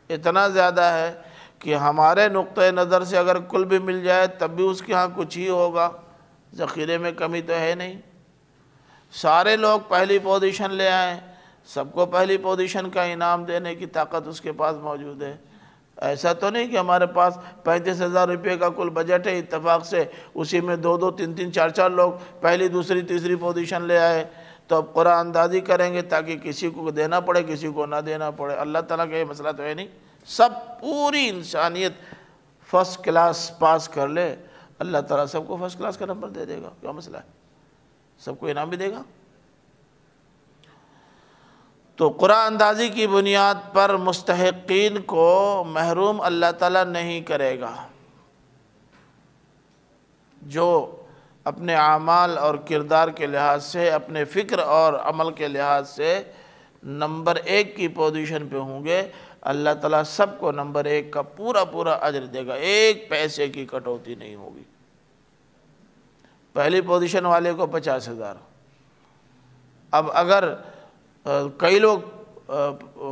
اتنا زیادہ ہے کہ ہمارے نقطۂ نظر سے اگر کل بھی مل جائے تب بھی اس کے ہاں کچھ ہی ہوگا، ذخیرے میں کمی تو ہے نہیں۔ سارے لوگ پہلی پوزیشن لے آئیں، سب کو پہلی پوزیشن کا انعام دینے کی طاقت اس کے پاس موجود ہے۔ ایسا تو نہیں کہ ہمارے پاس 35,000 روپے کا کل بجٹ ہے، اتفاق سے اسی میں 2 3 4 4 لوگ پہلی دوسری تیسری پوزیشن لے آئے تو اب قرآن اندازی کریں گے تاکہ کسی کو دینا پڑے کسی کو نہ دینا پڑے۔ اللہ تعالیٰ کا یہ مسئلہ تو ہے نہیں، سب پوری انسانیت فرسٹ کلاس پاس کر لے، اللہ تعالیٰ سب کو فرسٹ کلاس کا نمبر دے دے گا، کیا مسئلہ ہے؟ سب کو انعام بھی دے گا۔ تو قرآن اندازی کی بنیاد پر مستحقین کو محروم اللہ تعالیٰ نہیں کرے گا۔ جو اپنے اعمال اور کردار کے لحاظ سے، اپنے فکر اور عمل کے لحاظ سے نمبر 1 کی پوزیشن پہ ہوں گے، اللہ تعالیٰ سب کو نمبر 1 کا پورا پورا اجر دے گا، 1 پیسے کی کٹوتی نہیں ہوگی۔ پہلی پوزیشن والے کو 50,000۔ اب اگر کئی لوگ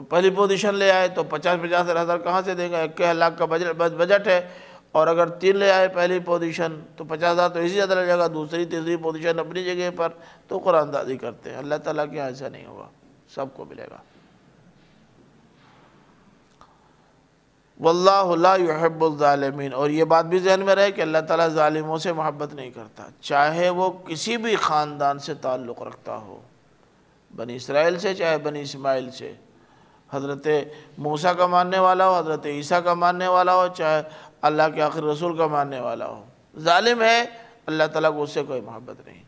پہلی پوزیشن لے آئے تو 50,000 کہاں سے دیں گا؟ 1 لاکھ کا بجٹ ہے، اور اگر 3 لے آئے پہلی پوزیشن تو 50,000 تو اسی زیادہ لگے گا، دوسری تیسری پوزیشن اپنی جگہ پر، تو قرآن اندازی کرتے ہیں۔ اللہ تعالیٰ کے یہاں ایسا نہیں ہوگا، سب کو ملے گا۔ واللہ لا يحب الظالمین، اور یہ بات بھی ذہن میں رہے کہ اللہ تعالیٰ ظالموں سے محبت نہیں کرتا، چاہے وہ کسی بھی خاندان سے تعلق رکھتا ہو، بنی اسرائیل سے چاہے بنی اسماعیل سے، حضرت موسیٰ کا ماننے والا ہو، حضرت عیسیٰ کا ماننے والا ہو، چاہے اللہ کے آخری رسول کا ماننے والا ہو، ظالم ہے اللہ تعالیٰ کو اس سے کوئی محبت نہیں،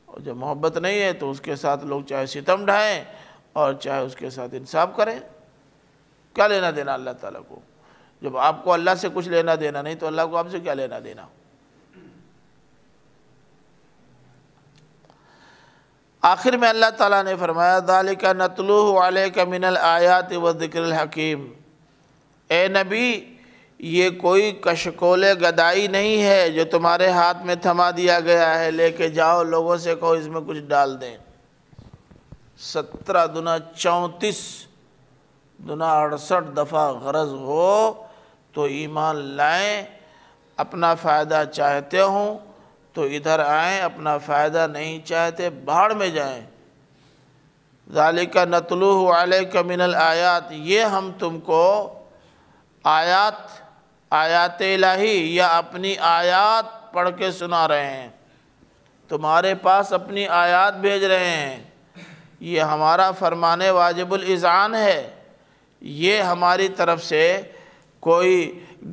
اور جب محبت نہیں ہے تو اس کے ساتھ لوگ چاہے ستم ڈھائیں اور چاہے اس کے ساتھ انصاف کریں، کیا لینا دینا اللہ تعالیٰ کو؟ جب آپ کو اللہ سے کچھ لینا دینا نہیں تو اللہ کو آپ سے کیا لینا دینا؟ آخر میں اللہ تعالیٰ نے فرمایا ذَلِكَ نَتْلُوهُ عَلَيْكَ مِنَ الْآيَاتِ وَالذِّكْرِ الْحَكِيمِ، اے نبی یہ کوئی کشکول گدائی نہیں ہے جو تمہارے ہاتھ میں تھما دیا گیا ہے، لے کے جاؤ لوگوں سے کہو اس میں کچھ ڈال دیں۔ 17 دنا 34 دنا 68 دفعہ غرض ہو تو ایمان لائیں، اپنا فائدہ چاہتے ہوں تو ادھر آئیں، اپنا فائدہ نہیں چاہتے باہر میں جائیں۔ ذَلِكَ نَتْلُوهُ عَلَيْكَ مِنَ الْآيَاتِ، یہ ہم تم کو آیات الہی یا اپنی آیات پڑھ کے سنا رہے ہیں، تمہارے پاس اپنی آیات بھیج رہے ہیں، یہ ہمارا فرمان واجب الاذعان ہے، یہ ہماری طرف سے کوئی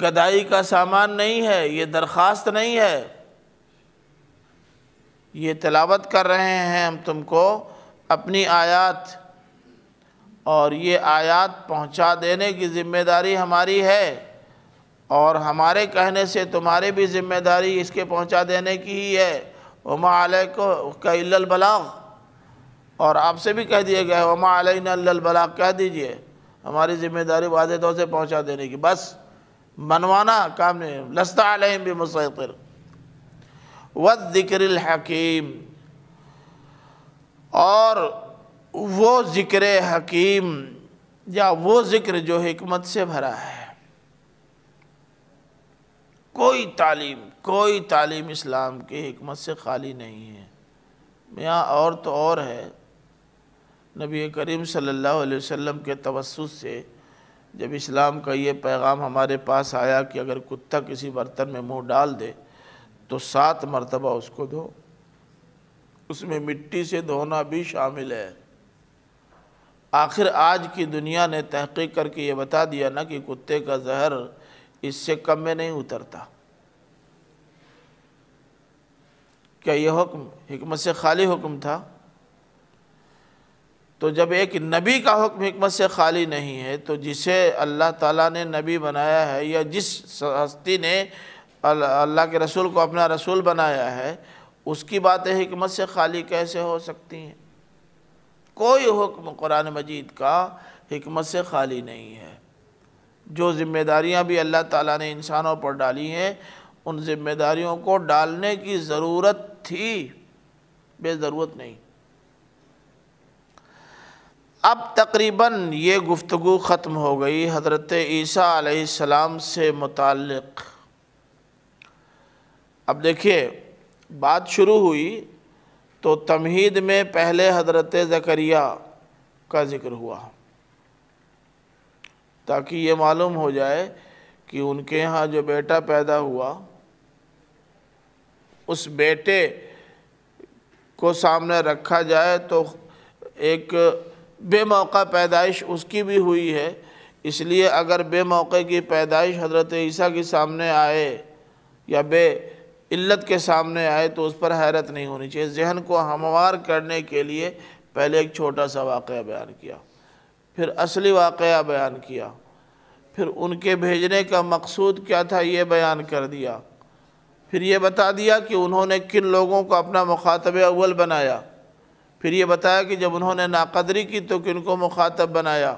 گدائی کا سامان نہیں ہے، یہ درخواست نہیں ہے، یہ تلاوت کر رہے ہیں ہم تم کو اپنی آیات، اور یہ آیات پہنچا دینے کی ذمہ داری ہماری ہے، اور ہمارے کہنے سے تمہاری بھی ذمہ داری اس کے پہنچا دینے کی ہی ہے۔ وَمَا عَلَيْكَ إِلَّا الْبَلَاغُ، اور آپ سے بھی کہہ دیا گیا ہے وَمَا عَلَيْنَا إِلَّا الْبَلَاغُ، کہہ دیجئے ہماری ذمہ داری واضح طور سے پہنچا دینے کی، بس منوانا کام نہیں، لَسْتَ عَلَيْهِمْ بِمُسَيْطِرٍ۔ وَالذِّكْرِ الْحَكِيمِ، اور وہ ذکر حکیم یا وہ ذکر جو حکمت سے بھرا ہے۔ کوئی تعلیم اسلام کی حکمت سے خالی نہیں ہے، یہاں اور تو اور ہے، نبی کریم صلی اللہ علیہ وسلم کے توسط سے جب اسلام کا یہ پیغام ہمارے پاس آیا کہ اگر کتا کسی برتن میں منہ ڈال دے تو 7 مرتبہ اس کو دھو، اس میں مٹی سے دھونا بھی شامل ہے۔ آخر آج کی دنیا نے تحقیق کر کے یہ بتا دیا نا کہ کتے کا زہر اس سے کم میں نہیں اترتا۔ کیا یہ حکم حکمت سے خالی حکم تھا؟ تو جب ایک نبی کا حکم حکمت سے خالی نہیں ہے تو جسے اللہ تعالیٰ نے نبی بنایا ہے یا جس ہستی نے اللہ کے رسول کو اپنا رسول بنایا ہے اس کی باتیں حکمت سے خالی کیسے ہو سکتی ہیں؟ کوئی حکم قرآن مجید کا حکمت سے خالی نہیں ہے۔ جو ذمہ داریاں بھی اللہ تعالیٰ نے انسانوں پر ڈالی ہیں ان ذمہ داریوں کو ڈالنے کی ضرورت تھی، بے ضرورت نہیں۔ اب تقریباً یہ گفتگو ختم ہو گئی حضرت عیسیٰ علیہ السلام سے متعلق۔ اب دیکھیے بات شروع ہوئی تو تمہید میں پہلے حضرت زکریا کا ذکر ہوا تاکہ یہ معلوم ہو جائے کہ ان کے ہاں جو بیٹا پیدا ہوا اس بیٹے کو سامنے رکھا جائے تو ایک بے موقع پیدائش اس کی بھی ہوئی ہے، اس لیے اگر بے موقع کی پیدائش حضرت عیسیٰ کے سامنے آئے یا بے علت کے سامنے آئے تو اس پر حیرت نہیں ہونی چاہیے۔ ذہن کو ہموار کرنے کے لیے پہلے ایک چھوٹا سا واقعہ بیان کیا، پھر اصلی واقعہ بیان کیا، پھر ان کے بھیجنے کا مقصود کیا تھا یہ بیان کر دیا، پھر یہ بتا دیا کہ انہوں نے کن لوگوں کو اپنا مخاطب اول بنایا، پھر یہ بتایا کہ جب انہوں نے ناقدری کی تو کن کو مخاطب بنایا،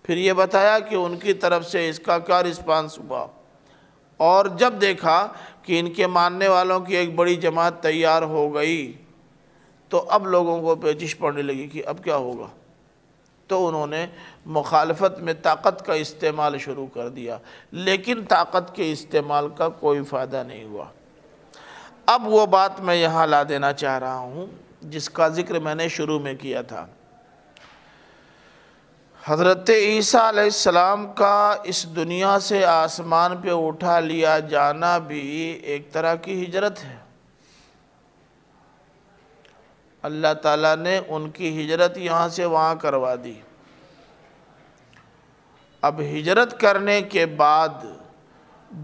پھر یہ بتایا کہ ان کی طرف سے اس کا کیا رسپانس ہوا، اور جب دیکھا کہ ان کے ماننے والوں کی ایک بڑی جماعت تیار ہو گئی تو اب لوگوں کو پیچش پڑنے لگی کہ اب کیا ہوگا، تو انہوں نے مخالفت میں طاقت کا استعمال شروع کر دیا، لیکن طاقت کے استعمال کا کوئی فائدہ نہیں ہوا۔ اب وہ بات میں یہاں لا دینا چاہ رہا ہوں جس کا ذکر میں نے شروع میں کیا تھا۔ حضرت عیسیٰ علیہ السلام کا اس دنیا سے آسمان پہ اٹھا لیا جانا بھی ایک طرح کی ہجرت ہے۔ اللہ تعالیٰ نے ان کی ہجرت یہاں سے وہاں کروا دی۔ اب ہجرت کرنے کے بعد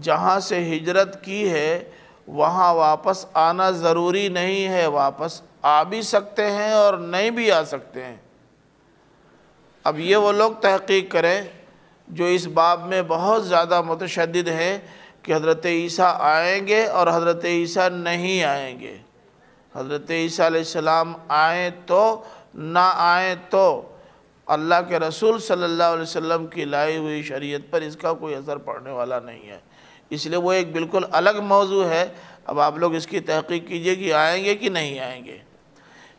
جہاں سے ہجرت کی ہے وہاں واپس آنا ضروری نہیں ہے، واپس آ بھی سکتے ہیں اور نہیں بھی آ سکتے ہیں۔ اب یہ وہ لوگ تحقیق کریں جو اس باب میں بہت زیادہ متشدد ہیں کہ حضرت عیسیٰ آئیں گے اور حضرت عیسیٰ نہیں آئیں گے، حضرت عیسیٰ علیہ السلام آئیں تو نہ آئیں تو اللہ کے رسول صلی اللہ علیہ وسلم کی لائی ہوئی شریعت پر اس کا کوئی اثر پڑنے والا نہیں ہے، اس لیے وہ ایک بالکل الگ موضوع ہے۔ اب آپ لوگ اس کی تحقیق کیجئے کہ آئیں گے کہ نہیں آئیں گے،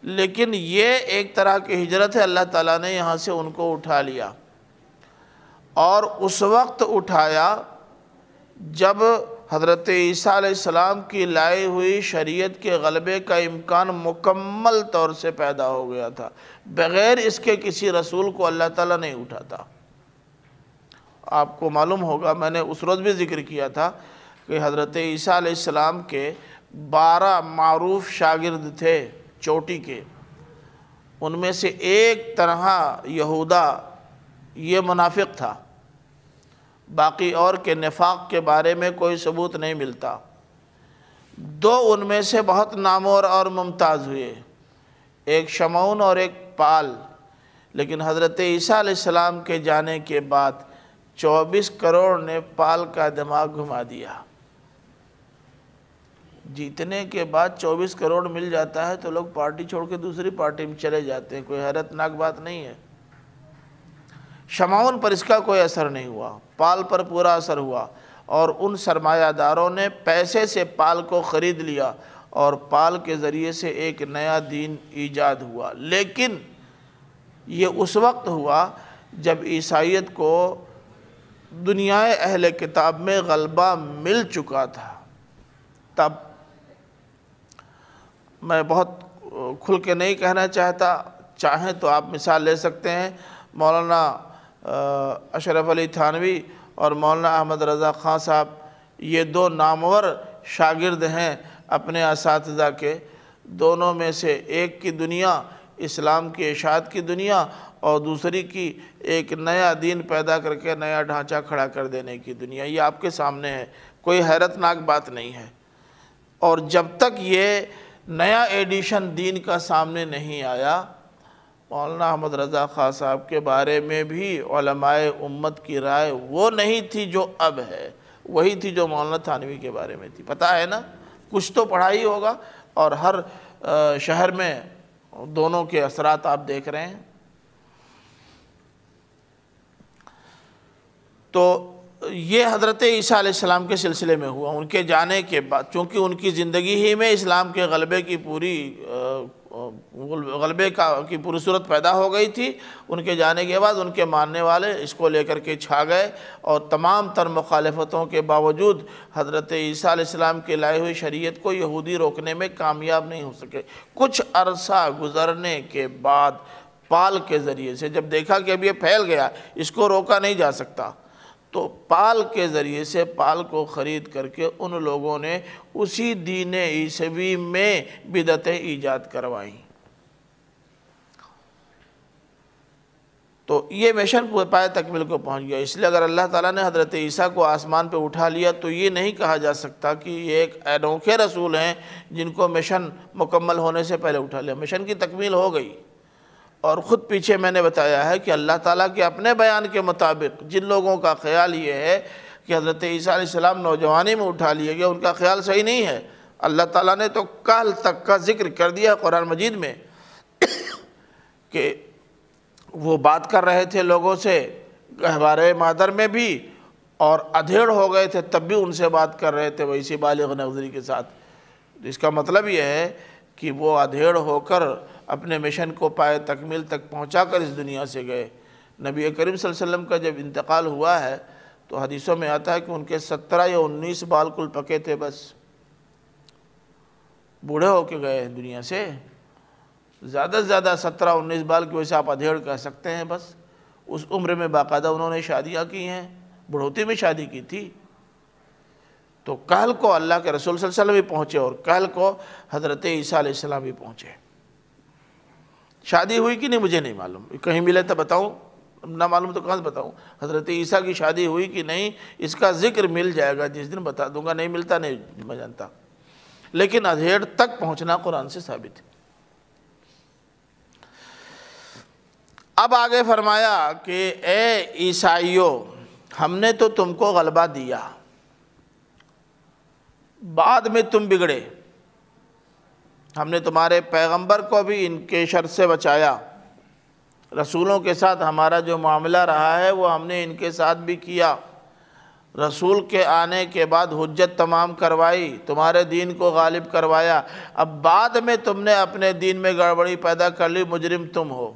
لیکن یہ ایک طرح کی ہجرت ہے۔ اللہ تعالیٰ نے یہاں سے ان کو اٹھا لیا، اور اس وقت اٹھایا جب حضرت عیسیٰ علیہ السلام کی لائی ہوئی شریعت کے غلبے کا امکان مکمل طور سے پیدا ہو گیا تھا۔ بغیر اس کے کسی رسول کو اللہ تعالیٰ نہیں اٹھاتا۔ آپ کو معلوم ہوگا، میں نے اس روز بھی ذکر کیا تھا کہ حضرت عیسیٰ علیہ السلام کے 12 معروف شاگرد تھے چوٹی کے، ان میں سے ایک طرح یہودا یہ منافق تھا، باقی اور کے نفاق کے بارے میں کوئی ثبوت نہیں ملتا۔ 2 ان میں سے بہت نامور اور ممتاز ہوئے، ایک شمعون اور ایک پال، لیکن حضرت عیسیٰ علیہ السلام کے جانے کے بعد 24 کروڑ نے پال کا دماغ گھما دیا۔ جیتنے کے بعد 24 کروڑ مل جاتا ہے تو لوگ پارٹی چھوڑ کے دوسری پارٹی میں چلے جاتے ہیں، کوئی حیرت ناک بات نہیں ہے۔ شمعون پر اس کا کوئی اثر نہیں ہوا، پال پر پورا اثر ہوا، اور ان سرمایہ داروں نے پیسے سے پال کو خرید لیا اور پال کے ذریعے سے ایک نیا دین ایجاد ہوا۔ لیکن یہ اس وقت ہوا جب عیسائیت کو دنیا اہل کتاب میں غلبہ مل چکا تھا۔ تب میں بہت کھل کے نہیں کہنا چاہتا، چاہیں تو آپ مثال لے سکتے ہیں، مولانا اشرف علی تھانوی اور مولانا احمد رضا خان صاحب، یہ 2 نامور شاگرد ہیں اپنے اساتذہ کے، دونوں میں سے ایک کی دنیا اسلام کی اشاعت کی دنیا اور دوسری کی ایک نیا دین پیدا کر کے نیا ڈھانچہ کھڑا کر دینے کی دنیا۔ یہ آپ کے سامنے ہے، کوئی حیرت ناک بات نہیں ہے۔ اور جب تک یہ نیا ایڈیشن دین کا سامنے نہیں آیا، مولانا احمد رضا خان صاحب کے بارے میں بھی علماء امت کی رائے وہ نہیں تھی جو اب ہے، وہی تھی جو مولانا تھانوی کے بارے میں تھی۔ پتہ ہے نا، کچھ تو پڑھا ہی ہوگا، اور ہر شہر میں دونوں کے اثرات آپ دیکھ رہے ہیں۔ تو یہ حضرت عیسیٰ علیہ السلام کے سلسلے میں ہوا۔ ان کے جانے کے بعد چونکہ ان کی زندگی ہی میں اسلام کے غلبے کی پوری صورت پیدا ہو گئی تھی، ان کے جانے کے بعد ان کے ماننے والے اس کو لے کر کے چھا گئے، اور تمام تر مخالفتوں کے باوجود حضرت عیسیٰ علیہ السلام کے لائے ہوئی شریعت کو یہودی روکنے میں کامیاب نہیں ہو سکے۔ کچھ عرصہ گزرنے کے بعد پال کے ذریعے سے جب دیکھا کہ اب یہ پھیل گیا، اس کو روکا نہیں جا سکتا، تو پال کے ذریعے سے پال کو خرید کر کے ان لوگوں نے اسی دین عیسوی میں بدعتیں ایجاد کروائیں۔ تو یہ مشن پائے تکمیل کو پہنچ گیا۔ اس لیے اگر اللہ تعالیٰ نے حضرت عیسیٰ کو آسمان پہ اٹھا لیا تو یہ نہیں کہا جا سکتا کہ یہ ایک انوکھے رسول ہیں جن کو مشن مکمل ہونے سے پہلے اٹھا لیا۔ مشن کی تکمیل ہو گئی، اور خود پیچھے میں نے بتایا ہے کہ اللہ تعالیٰ کے اپنے بیان کے مطابق جن لوگوں کا خیال یہ ہے کہ حضرت عیسیٰ علیہ السلام نوجوانی میں اٹھا لیے گئے، ان کا خیال صحیح نہیں ہے۔ اللہ تعالیٰ نے تو کال تک کا ذکر کر دیا قرآن مجید میں کہ وہ بات کر رہے تھے لوگوں سے گہوارے مادر میں بھی، اور ادھیڑ ہو گئے تھے تب بھی ان سے بات کر رہے تھے ویسی بالغ نظری کے ساتھ۔ اس کا مطلب یہ ہے کہ وہ ادھیڑ ہو کر اپنے مشن کو پائے تکمیل تک پہنچا کر اس دنیا سے گئے۔ نبی کریم صلی اللہ علیہ وسلم کا جب انتقال ہوا ہے تو حدیثوں میں آتا ہے کہ ان کے 17 یا 19 بال کل پکے تھے، بس بوڑھے ہو کے گئے دنیا سے۔ زیادہ سے زیادہ 17-19 بال کی وجہ سے آپ ادھیڑ کہہ سکتے ہیں، بس اس عمر میں باقاعدہ انہوں نے شادیاں کی ہیں، بڑھوتی میں شادی کی تھی۔ تو کل کو اللہ کے رسول صلی اللہ علیہ وسلم بھی پہنچے اور کل کو حضرت عیسیٰ علیہ السلام بھی پہنچے۔ شادی ہوئی کہ نہیں مجھے نہیں معلوم، کہیں ملے تو بتاؤں، نہ معلوم تو کہاں سے بتاؤں۔ حضرت عیسیٰ کی شادی ہوئی کہ نہیں اس کا ذکر مل جائے گا، جس دن بتا دوں گا، نہیں ملتا نہیں میں جانتا، لیکن ازہر تک پہنچنا قرآن سے ثابت ہے۔ اب آگے فرمایا کہ اے عیسائیوں، ہم نے تو تم کو غلبہ دیا، بعد میں تم بگڑے، ہم نے تمہارے پیغمبر کو بھی ان کے شر سے بچایا، رسولوں کے ساتھ ہمارا جو معاملہ رہا ہے وہ ہم نے ان کے ساتھ بھی کیا، رسول کے آنے کے بعد حجت تمام کروائی، تمہارے دین کو غالب کروایا، اب بعد میں تم نے اپنے دین میں گڑبڑی پیدا کر لی، مجرم تم ہو۔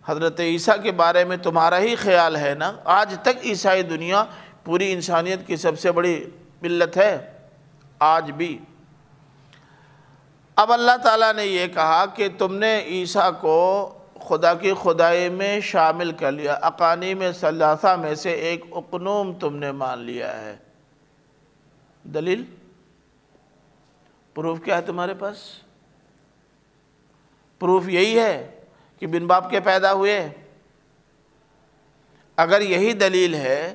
حضرت عیسیٰ کے بارے میں تمہارا ہی خیال ہے نا، آج تک عیسائی دنیا پوری انسانیت کی سب سے بڑی ملت ہے آج بھی۔ اب اللہ تعالیٰ نے یہ کہا کہ تم نے عیسیٰ کو خدا کی خدائی میں شامل کر لیا، اقانیم ثلاثہ میں سے ایک اقنوم تم نے مان لیا ہے۔ دلیل پروف کیا ہے تمہارے پاس؟ پروف یہی ہے کہ بن باپ کے پیدا ہوئے۔ اگر یہی دلیل ہے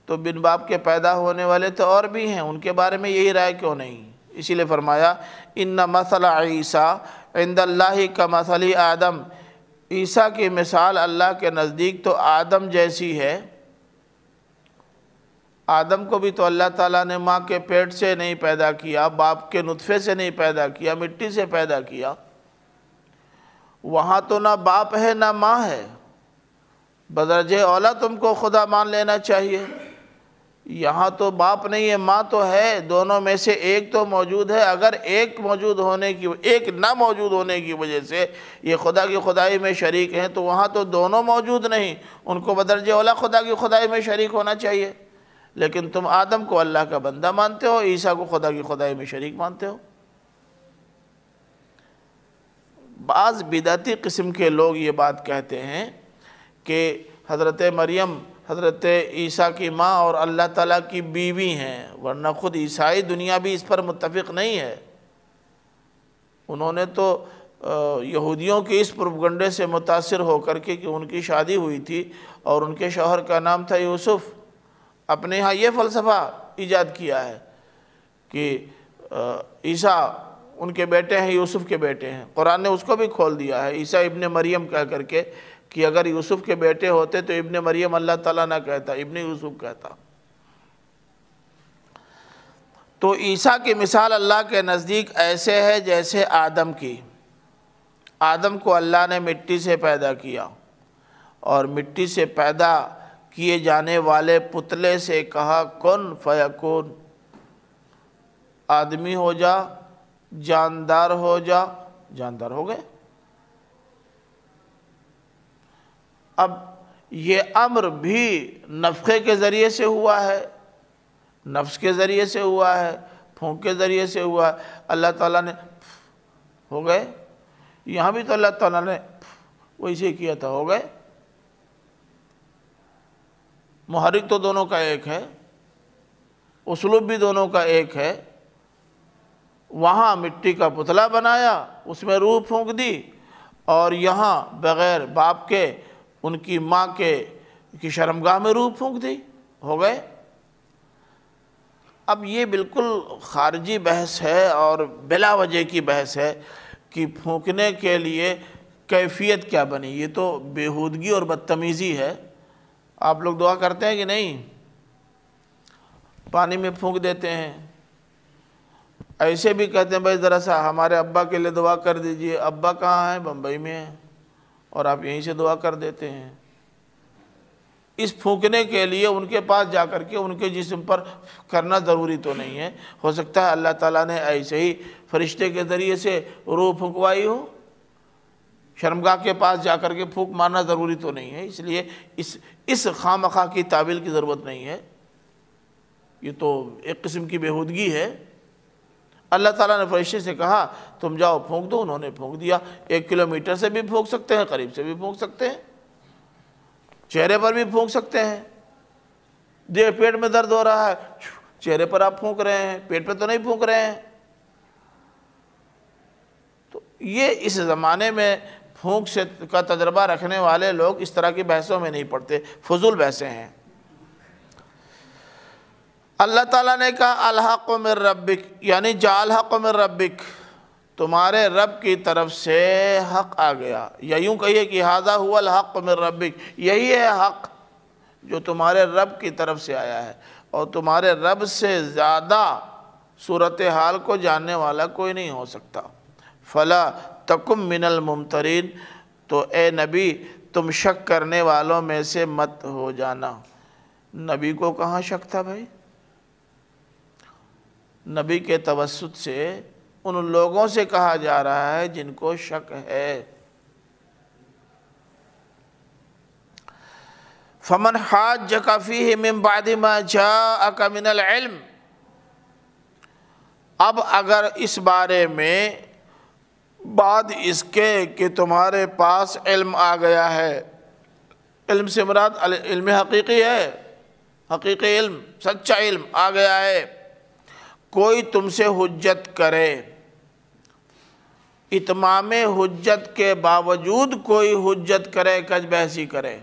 تو بن باپ کے پیدا ہونے والے تو اور بھی ہیں، ان کے بارے میں یہی رائے کیوں نہیں؟ اسی لیے فرمایا ان مثل عیسیٰ عند اللہ کمثل آدم، عیسیٰ کی مثال اللہ کے نزدیک تو آدم جیسی ہے۔ آدم کو بھی تو اللہ تعالیٰ نے ماں کے پیٹ سے نہیں پیدا کیا، باپ کے نطفے سے نہیں پیدا کیا، مٹی سے پیدا کیا۔ وہاں تو نہ باپ ہے نہ ماں ہے، بدرجہ اولا تم کو خدا مان لینا چاہیے۔ یہاں تو باپ نہیں ہے، ماں تو ہے، دونوں میں سے ایک تو موجود ہے۔ اگر ایک نہ موجود ہونے کی وجہ سے یہ خدا کی خدائی میں شریک ہیں تو وہاں تو دونوں موجود نہیں، ان کو بدرجہ اولا خدا کی خدائی میں شریک ہونا چاہیے۔ لیکن تم آدم کو اللہ کا بندہ مانتے ہو، عیسیٰ کو خدا کی خدائی میں شریک مانتے ہو۔ بعض بدعتی قسم کے لوگ یہ بات کہتے ہیں کہ حضرت مریم حضرت عیسیٰ کی ماں اور اللہ تعالیٰ کی بیوی ہیں، ورنہ خود عیسائی دنیا بھی اس پر متفق نہیں ہے۔ انہوں نے تو یہودیوں کے اس پروپیگنڈے سے متاثر ہو کر کے کہ ان کی شادی ہوئی تھی اور ان کے شوہر کا نام تھا یوسف، اپنے ہاں یہ فلسفہ ایجاد کیا ہے کہ عیسیٰ ان کے بیٹے ہیں، یوسف کے بیٹے ہیں۔ قرآن نے اس کو بھی کھول دیا ہے، عیسیٰ ابن مریم کہہ کر کے، کہ اگر یوسف کے بیٹے ہوتے تو ابن مریم اللہ تعالیٰ نہ کہتا، ابن یوسف کہتا۔ تو عیسیٰ کی مثال اللہ کے نزدیک ایسے ہے جیسے آدم کی۔ آدم کو اللہ نے مٹی سے پیدا کیا اور مٹی سے پیدا کیے جانے والے پتلے سے کہا کن فیکون، آدمی ہو جا، جاندار ہو جا، جاندار ہو گئے۔ اب یہ امر بھی نفخے کے ذریعے سے ہوا ہے، نفس کے ذریعے سے ہوا ہے، پھونک کے ذریعے سے ہوا ہے۔ اللہ تعالیٰ نے ہو گئے، یہاں بھی تو اللہ تعالیٰ نے ویسے کیا تھا، ہو گئے۔ محرک تو دونوں کا ایک ہے، اسلوب بھی دونوں کا ایک ہے۔ وہاں مٹی کا پتلا بنایا، اس میں روح پھونک دی، اور یہاں بغیر باپ کے ان کی ماں کی شرمگاہ میں روح پھونک دی، ہو گئے۔ اب یہ بالکل خارجی بحث ہے اور بلا وجہ کی بحث ہے کہ پھونکنے کے لیے کیفیت کیا بنی، یہ تو بےہودگی اور بدتمیزی ہے۔ آپ لوگ دعا کرتے ہیں کہ نہیں؟ پانی میں پھونک دیتے ہیں، ایسے بھی کہتے ہیں بھائی ذرا سا ہمارے ابا کے لیے دعا کر دیجئے، ابا کہاں ہیں؟ بمبئی میں ہیں، اور آپ یہیں سے دعا کر دیتے ہیں۔ اس پھونکنے کے لیے ان کے پاس جا کر کے ان کے جسم پر کرنا ضروری تو نہیں ہے، ہو سکتا ہے اللہ تعالیٰ نے ایسے ہی فرشتے کے ذریعے سے روح پھونکوائی ہو، شرمگاہ کے پاس جا کر کے پھونک مارنا ضروری تو نہیں ہے، اس لیے اس خواہ مخواہ کی تعویل کی ضرورت نہیں ہے، یہ تو ایک قسم کی بےہودگی ہے۔ اللہ تعالیٰ نے فرشتے سے کہا تم جاؤ پھونک دو، انہوں نے پھونک دیا۔ 1 کلومیٹر سے بھی پھونک سکتے ہیں، قریب سے بھی پھونک سکتے ہیں، چہرے پر بھی پھونک سکتے ہیں، پیٹ میں درد ہو رہا ہے، چہرے پر آپ پھونک رہے ہیں، پیٹ پہ تو نہیں پھونک رہے ہیں۔ تو یہ اس زمانے میں پھونک سے کا تجربہ رکھنے والے لوگ اس طرح کی بحثوں میں نہیں پڑتے، فضول بحثیں ہیں۔ اللہ تعالیٰ نے کہا الحق من ربک، یعنی جاء الحق من ربک، تمہارے رب کی طرف سے حق آ گیا، یا یوں کہیے کہ ھذا ھو الحق من ربک، یہی ہے حق جو تمہارے رب کی طرف سے آیا ہے، اور تمہارے رب سے زیادہ صورتحال کو جاننے والا کوئی نہیں ہو سکتا۔ فلا تکم من الممترین، تو اے نبی تم شک کرنے والوں میں سے مت ہو جانا۔ نبی کو کہاں شک تھا بھائی؟ نبی کے توسط سے ان لوگوں سے کہا جا رہا ہے جن کو شک ہے۔ فمن حاجک فیہ من بعد ما جاءک من العلم، اب اگر اس بارے میں بعد اس کے کہ تمہارے پاس علم آ گیا ہے، علم سے مراد علم حقیقی ہے، حقیقی علم، سچا علم آ گیا ہے، کوئی تم سے حجت کرے، اتمام حجت کے باوجود کوئی حجت کرے، کج بحثی کرے۔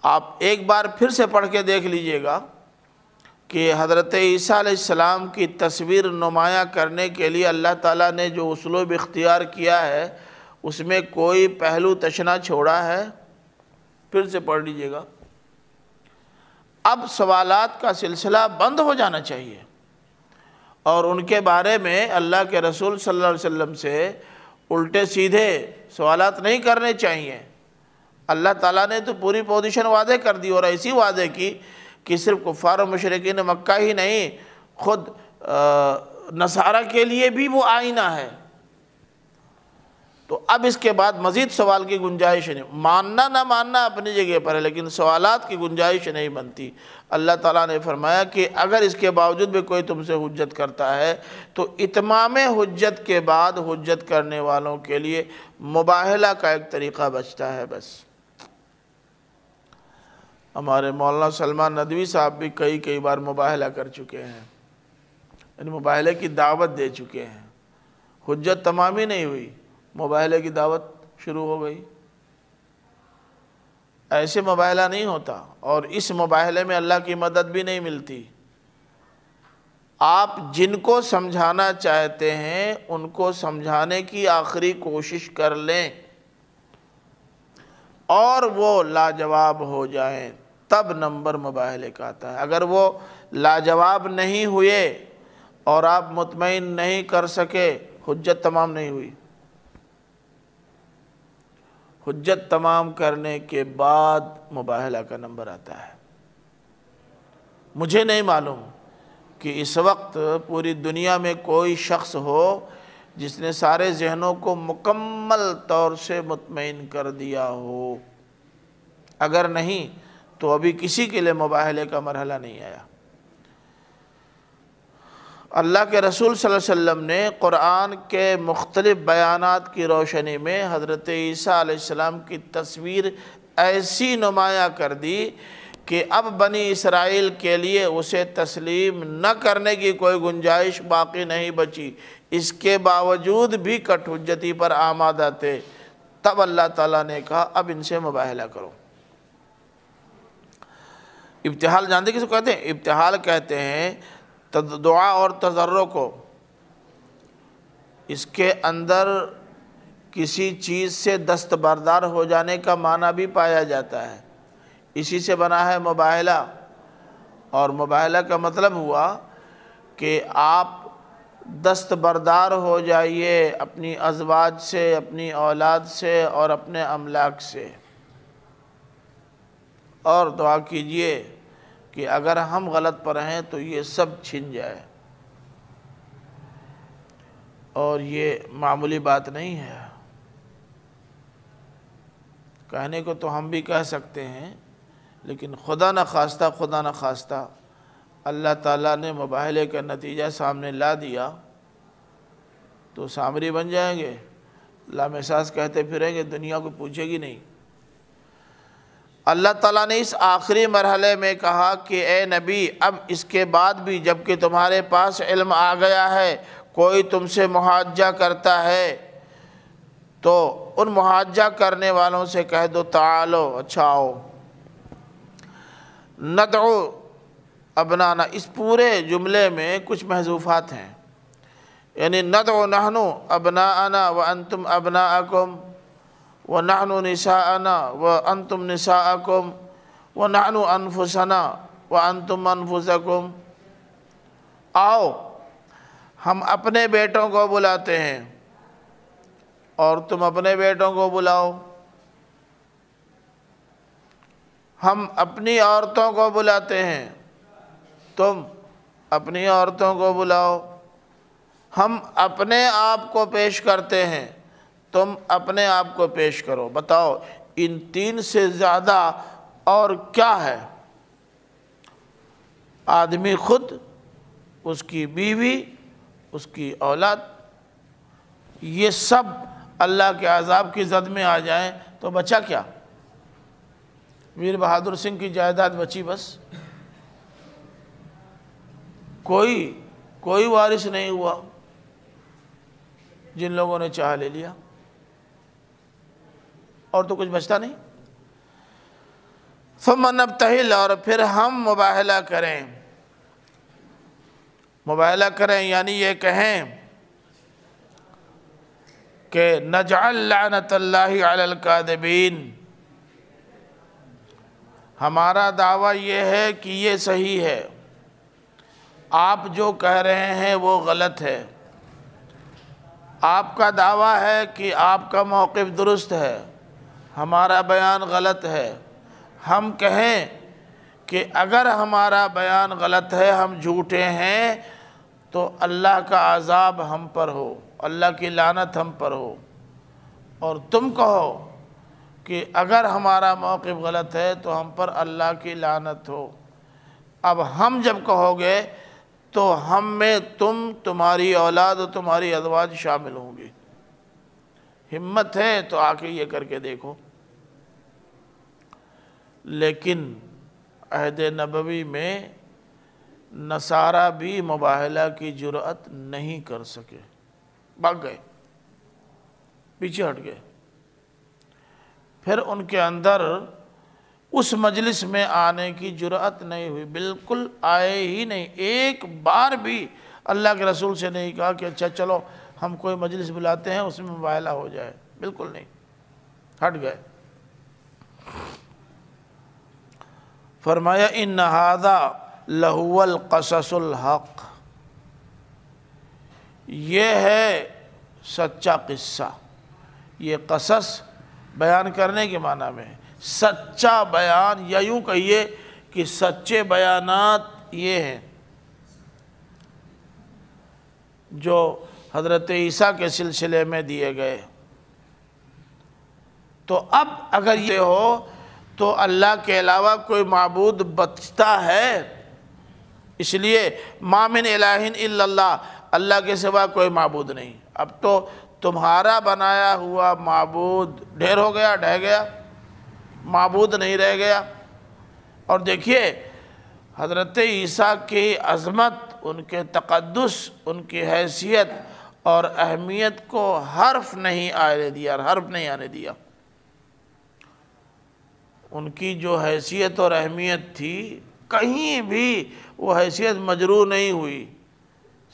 آپ ایک بار پھر سے پڑھ کے دیکھ لیجئے گا کہ حضرت عیسیٰ علیہ السلام کی تصویر نمایاں کرنے کے لیے اللہ تعالیٰ نے جو اسلوب اختیار کیا ہے، اس میں کوئی پہلو تشنا چھوڑا ہے؟ پھر سے پڑھ لیجئے گا۔ اب سوالات کا سلسلہ بند ہو جانا چاہیے، اور ان کے بارے میں اللہ کے رسول صلی اللہ علیہ وسلم سے الٹے سیدھے سوالات نہیں کرنے چاہیے۔ اللہ تعالیٰ نے تو پوری پوزیشن واضح کر دی، اور ایسی واضح کی کہ صرف کفار و مشرکین مکہ ہی نہیں، خود نصارہ کے لیے بھی وہ آئینہ ہے۔ تو اب اس کے بعد مزید سوال کی گنجائش نہیں، ماننا نہ ماننا اپنی جگہ پر ہے، لیکن سوالات کی گنجائش نہیں بنتی۔ اللہ تعالیٰ نے فرمایا کہ اگر اس کے باوجود بھی کوئی تم سے حجت کرتا ہے تو اتمام حجت کے بعد حجت کرنے والوں کے لیے مباہلہ کا ایک طریقہ بچتا ہے بس۔ ہمارے مولانا سلمان ندوی صاحب بھی کئی بار مباہلہ کر چکے ہیں، یعنی مباہلے کی دعوت دے چکے ہیں، حجت تمام ہی نہیں ہوئی، مباہلے کی دعوت شروع ہو گئی۔ ایسے مباہلہ نہیں ہوتا، اور اس مباہلے میں اللہ کی مدد بھی نہیں ملتی۔ آپ جن کو سمجھانا چاہتے ہیں ان کو سمجھانے کی آخری کوشش کر لیں، اور وہ لاجواب ہو جائیں، تب نمبر مباہلے کا آتا ہے۔ اگر وہ لاجواب نہیں ہوئے اور آپ مطمئن نہیں کر سکے، حجت تمام نہیں ہوئی۔ حجت تمام کرنے کے بعد مباہلہ کا نمبر آتا ہے۔ مجھے نہیں معلوم کہ اس وقت پوری دنیا میں کوئی شخص ہو جس نے سارے ذہنوں کو مکمل طور سے مطمئن کر دیا ہو۔ اگر نہیں تو ابھی کسی کے لیے مباہلے کا مرحلہ نہیں آیا۔ اللہ کے رسول صلی اللہ علیہ وسلم نے قرآن کے مختلف بیانات کی روشنی میں حضرت عیسیٰ علیہ السلام کی تصویر ایسی نمایاں کر دی کہ اب بنی اسرائیل کے لیے اسے تسلیم نہ کرنے کی کوئی گنجائش باقی نہیں بچی۔ اس کے باوجود بھی کٹ حجتی پر آمادہ تھے، تب اللہ تعالیٰ نے کہا اب ان سے مباہلہ کرو۔ ابتحال جانتے کس کو کہتے ہیں؟ ابتحال کہتے ہیں دعا اور تضرع کو، اس کے اندر کسی چیز سے دستبردار ہو جانے کا معنی بھی پایا جاتا ہے، اسی سے بنا ہے مباہلہ۔ اور مباہلہ کا مطلب ہوا کہ آپ دستبردار ہو جائیے اپنی ازواج سے، اپنی اولاد سے اور اپنے املاک سے، اور دعا کیجئے کہ اگر ہم غلط پر ہیں تو یہ سب چھن جائے۔ اور یہ معمولی بات نہیں ہے، کہنے کو تو ہم بھی کہہ سکتے ہیں، لیکن خدا نخواستہ اللہ تعالیٰ نے مباہلے کا نتیجہ سامنے لا دیا تو سامری بن جائیں گے، لامحساس کہتے پھریں گے، دنیا کو پوچھے گی نہیں۔ اللہ تعالیٰ نے اس آخری مرحلے میں کہا کہ اے نبی اب اس کے بعد بھی جب کہ تمہارے پاس علم آ گیا ہے، کوئی تم سے محاجہ کرتا ہے تو ان محاجہ کرنے والوں سے کہہ دو تعالو، اچھا آؤ، ندعو ابنانا۔ اس پورے جملے میں کچھ محذوفات ہیں، یعنی ندعو نحنو ابناءنا وانتم ابناءکم ونحن نساءنا وانتم نساءکم ونحن انفسنا وانتم انفسکم۔ آؤ ہم اپنے بیٹوں کو بلاتے ہیں اور تم اپنے بیٹوں کو بلاؤ، ہم اپنی عورتوں کو بلاتے ہیں، تم اپنی عورتوں کو بلاؤ، ہم اپنے آپ کو پیش کرتے ہیں، تم اپنے آپ کو پیش کرو۔ بتاؤ ان تین سے زیادہ اور کیا ہے؟ آدمی خود، اس کی بیوی، اس کی اولاد، یہ سب اللہ کے عذاب کی زد میں آ جائیں تو بچا کیا؟ ویر بہادر سنگھ کی جائیداد بچی بس، کوئی وارث نہیں ہوا، جن لوگوں نے چاہ لے لیا، اور تو کچھ بچتا نہیں۔ ثم نبتہل، اور پھر ہم مباہلہ کریں یعنی یہ کہیں کہ نجعل لعنت اللہ علی الکاذبین، ہمارا دعویٰ یہ ہے کہ یہ صحیح ہے، آپ جو کہہ رہے ہیں وہ غلط ہے، آپ کا دعویٰ ہے کہ آپ کا موقف درست ہے، ہمارا بیان غلط ہے۔ ہم کہیں کہ اگر ہمارا بیان غلط ہے، ہم جھوٹے ہیں، تو اللہ کا عذاب ہم پر ہو، اللہ کی لعنت ہم پر ہو، اور تم کہو کہ اگر ہمارا موقف غلط ہے تو ہم پر اللہ کی لعنت ہو۔ اب ہم جب کہو گے تو ہم میں تم، تمہاری اولاد اور تمہاری ازواج شامل ہوں گی۔ ہمت ہے تو آ کے یہ کر کے دیکھو۔ لیکن عہد نبوی میں نصارہ بھی مباہلہ کی جرأت نہیں کر سکے، بھاگ گئے، پیچھے ہٹ گئے۔ پھر ان کے اندر اس مجلس میں آنے کی جرأت نہیں ہوئی، بالکل آئے ہی نہیں، ایک بار بھی اللہ کے رسول سے نہیں کہا کہ اچھا چلو ہم کوئی مجلس بلاتے ہیں اس میں مباہلہ ہو جائے، بالکل نہیں، ہٹ گئے۔ فرمایا ان ھذا لہو القصص الحق، یہ ہے سچا قصہ۔ یہ قصص بیان کرنے کے معنی میں ہے، سچا بیان، یا یوں کہیے کہ سچے بیانات یہ ہیں جو حضرت عیسیٰ کے سلسلے میں دیے گئے۔ تو اب اگر یہ ہو تو اللہ کے علاوہ کوئی معبود بچتا ہے؟ اس لیے ما من الہ الا اللہ، اللہ کے سوا کوئی معبود نہیں۔ اب تو تمہارا بنایا ہوا معبود ڈھیر ہو گیا، ڈھہ گیا، معبود نہیں رہ گیا۔ اور دیکھیے حضرت عیسیٰ کی عظمت، ان کے تقدس، ان کی حیثیت اور اہمیت کو حرف نہیں آنے دیا، حرف نہیں آنے دیا۔ ان کی جو حیثیت اور اہمیت تھی کہیں بھی وہ حیثیت مجروح نہیں ہوئی،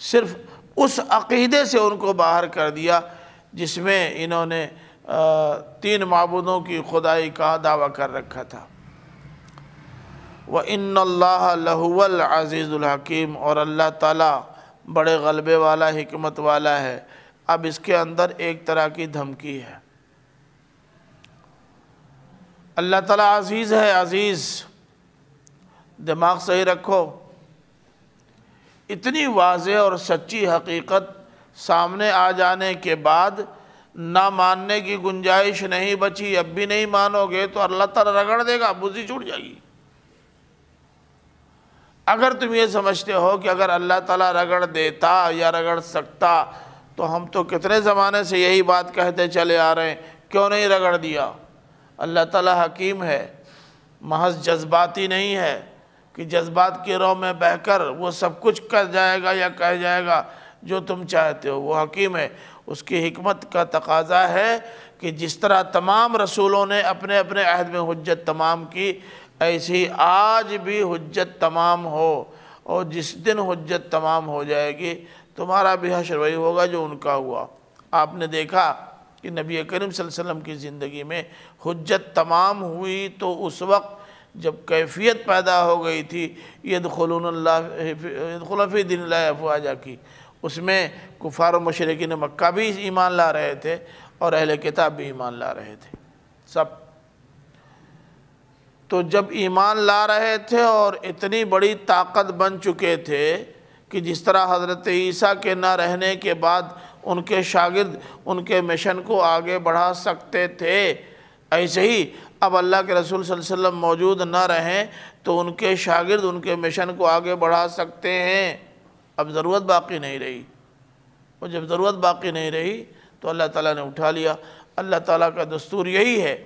صرف اس عقیدے سے ان کو باہر کر دیا جس میں انہوں نے تین معبودوں کی خدائی کا دعویٰ کر رکھا تھا۔ وَإِنَّ اللَّهَ لَهُوَ الْعَزِيزُ الْحَكِيمُ، اور اللہ تعالیٰ بڑے غلبے والا، حکمت والا ہے۔ اب اس کے اندر ایک طرح کی دھمکی ہے۔ اللہ تعالیٰ عزیز ہے، عزیز، دماغ صحیح رکھو۔ اتنی واضح اور سچی حقیقت سامنے آ جانے کے بعد نہ ماننے کی گنجائش نہیں بچی۔ اب بھی نہیں مانو گے تو اللہ تعالیٰ رگڑ دے گا، بوزی چھوٹ جائے گی۔ اگر تم یہ سمجھتے ہو کہ اگر اللہ تعالیٰ رگڑ دیتا یا رگڑ سکتا تو ہم تو کتنے زمانے سے یہی بات کہتے چلے آ رہے ہیں، کیوں نہیں رگڑ دیا؟ اللہ تعالیٰ حکیم ہے، محض جذباتی نہیں ہے کہ جذبات کی رو میں بہہ کر وہ سب کچھ کر جائے گا یا کہہ جائے گا جو تم چاہتے ہو۔ وہ حکیم ہے، اس کی حکمت کا تقاضا ہے کہ جس طرح تمام رسولوں نے اپنے اپنے عہد میں حجت تمام کی، ایسی آج بھی حجت تمام ہو، اور جس دن حجت تمام ہو جائے گی تمہارا بھی حشر وہی ہوگا جو ان کا ہوا۔ آپ نے دیکھا کہ نبی کریم صلی اللہ علیہ وسلم کی زندگی میں حجت تمام ہوئی تو اس وقت جب کیفیت پیدا ہو گئی تھی یدخلون فی دین اللہ افواجا کی، اس میں کفار و مشرکین مکہ بھی ایمان لا رہے تھے اور اہل کتاب بھی ایمان لا رہے تھے سب۔ تو جب ایمان لا رہے تھے اور اتنی بڑی طاقت بن چکے تھے کہ جس طرح حضرت عیسیٰ کے نہ رہنے کے بعد ان کے شاگرد ان کے مشن کو آگے بڑھا سکتے تھے، ایسے ہی اب اللہ کے رسول صلی اللہ علیہ وسلم موجود نہ رہیں تو ان کے شاگرد ان کے مشن کو آگے بڑھا سکتے ہیں۔ اب ضرورت باقی نہیں رہی، اور جب ضرورت باقی نہیں رہی تو اللہ تعالیٰ نے اٹھا لیا۔ اللہ تعالیٰ کا دستور یہی ہے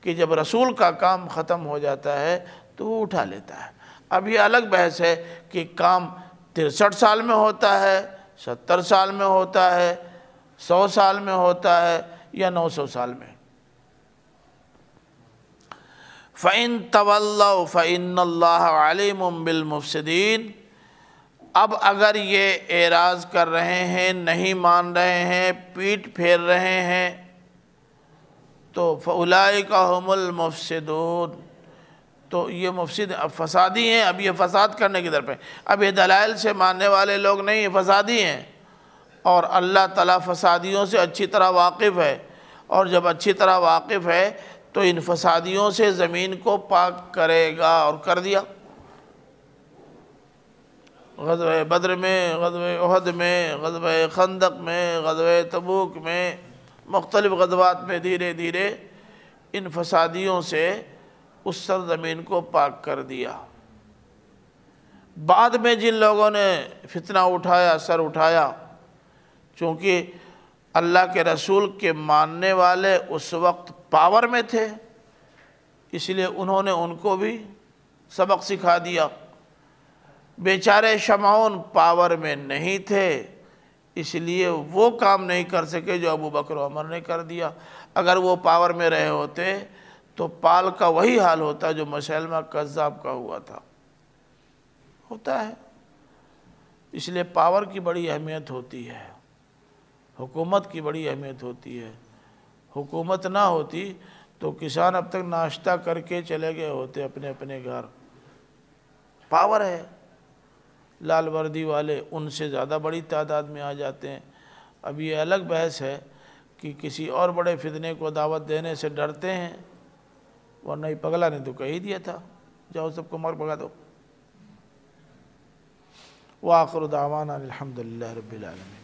کہ جب رسول کا کام ختم ہو جاتا ہے تو وہ اٹھا لیتا ہے۔ اب یہ الگ بحث ہے کہ کام 63 سال میں ہوتا ہے، 70 سال میں ہوتا ہے، 100 سال میں ہوتا ہے یا 900 سال میں۔ فَإِن تَوَلَّوْا فَإِنَّ اللَّهَ عَلِيمٌ بِالْمُفْسِدِينَ۔ اب اگر یہ اعراض کر رہے ہیں، نہیں مان رہے ہیں، پیٹ پھیر رہے ہیں، تو فَأُولَئِكَ هُمُ الْمُفْسِدُونَ، تو یہ مفسد فسادی ہیں۔ اب یہ فساد کرنے کی طرف ہے، اب یہ دلائل سے ماننے والے لوگ نہیں، یہ فسادی ہیں، اور اللہ تعالیٰ فسادیوں سے اچھی طرح واقف ہے، اور جب اچھی طرح واقف ہے تو ان فسادیوں سے زمین کو پاک کرے گا، اور کر دیا۔ غزوہ بدر میں، غزوہ احد میں، غزوہ خندق میں، غزوہ تبوک میں، مختلف غزوات میں دھیرے دھیرے ان فسادیوں سے اس سرزمین کو پاک کر دیا۔ بعد میں جن لوگوں نے فتنہ اٹھایا، سر اٹھایا، چونکہ اللہ کے رسول کے ماننے والے اس وقت پاور میں تھے، اس لیے انہوں نے ان کو بھی سبق سکھا دیا۔ بیچارے شمعون پاور میں نہیں تھے، اس لیے وہ کام نہیں کر سکے جو ابو بکر و عمر نے کر دیا۔ اگر وہ پاور میں رہے ہوتے تو پال کا وہی حال ہوتا جو مسیلمہ کذاب کا ہوا تھا، ہوتا ہے۔ اس لیے پاور کی بڑی اہمیت ہوتی ہے، حکومت کی بڑی اہمیت ہوتی ہے۔ حکومت نہ ہوتی تو کسان اب تک ناشتہ کر کے چلے گئے ہوتے اپنے اپنے گھر۔ پاور ہے، لال وردی والے ان سے زیادہ بڑی تعداد میں آ جاتے ہیں۔ اب یہ الگ بحث ہے کہ کسی اور بڑے فتنے کو دعوت دینے سے ڈرتے ہیں، ورنہ ہی پگلا نے تو کہہ ہی دیا تھا جاؤ سب کو مار بھگا دو۔ وآخر دعوانا الحمدللہ رب العالمین۔